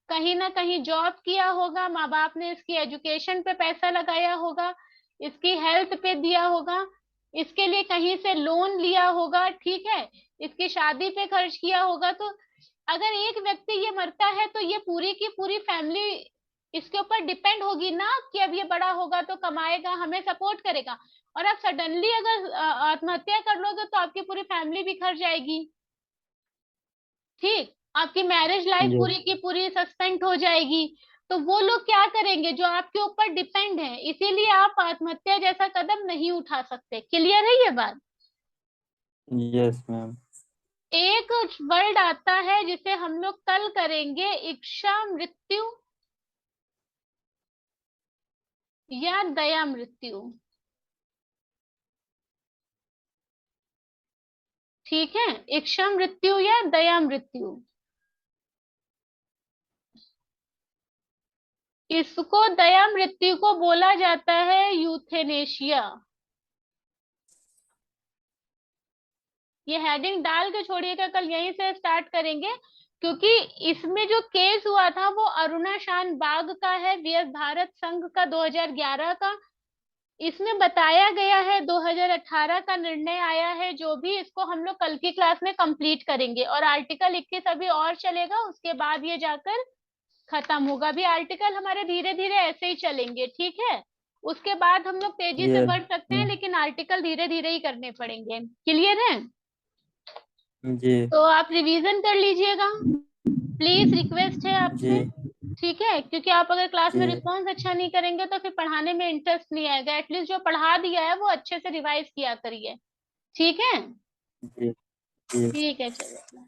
कहीं ना कहीं जॉब किया होगा, माँ बाप ने इसकी एजुकेशन पे पैसा लगाया होगा, इसकी हेल्थ पे दिया होगा, इसके लिए कहीं से लोन लिया होगा, ठीक है, इसकी शादी पे खर्च किया होगा। तो अगर एक व्यक्ति ये मरता है तो ये पूरी की पूरी फैमिली इसके ऊपर डिपेंड होगी ना, कि अब ये बड़ा होगा तो कमाएगा, हमें सपोर्ट करेगा। और आप सडनली अगर आत्महत्या कर लोगे तो आपकी पूरी फैमिली बिखर जाएगी। ठीक, आपकी मैरिज लाइफ पूरी यस। की पूरी सस्पेंड हो जाएगी। तो वो लोग क्या करेंगे जो आपके ऊपर डिपेंड है? इसीलिए आप आत्महत्या जैसा कदम नहीं उठा सकते। क्लियर है ये बात? Yes ma'am. एक वर्ड आता है जिसे हम लोग कल करेंगे, इच्छा मृत्यु या दया मृत्यु। ठीक है, इच्छा मृत्यु या दया मृत्यु। इसको दया मृत्यु को बोला जाता है यूथेनेशिया। ये हेडिंग डाल के छोड़िएगा, कल यहीं से स्टार्ट करेंगे, क्योंकि इसमें जो केस हुआ था वो अरुणा शान बाग का है, वीएस भारत संघ का 2011 का। इसमें बताया गया है 2018 का निर्णय आया है। जो भी, इसको हम लोग कल की क्लास में कंप्लीट करेंगे। और आर्टिकल 21 अभी और चलेगा, उसके बाद ये जाकर खत्म होगा। भी आर्टिकल हमारे धीरे धीरे ऐसे ही चलेंगे, ठीक है। उसके बाद हम लोग तेजी से यस बढ़ सकते हैं, मैम। लेकिन आर्टिकल धीरे धीरे ही करने पड़ेंगे। क्लियर है? जी। तो आप रिवीजन कर लीजिएगा, प्लीज, रिक्वेस्ट है जी। आपसे। ठीक है, क्योंकि आप अगर क्लास जी। में रिस्पॉन्स अच्छा नहीं करेंगे तो फिर पढ़ाने में इंटरेस्ट नहीं आएगा। एटलीस्ट जो पढ़ा दिया है वो अच्छे से रिवाइज किया करिए। ठीक है। जी। जी। ठीक है, चलो।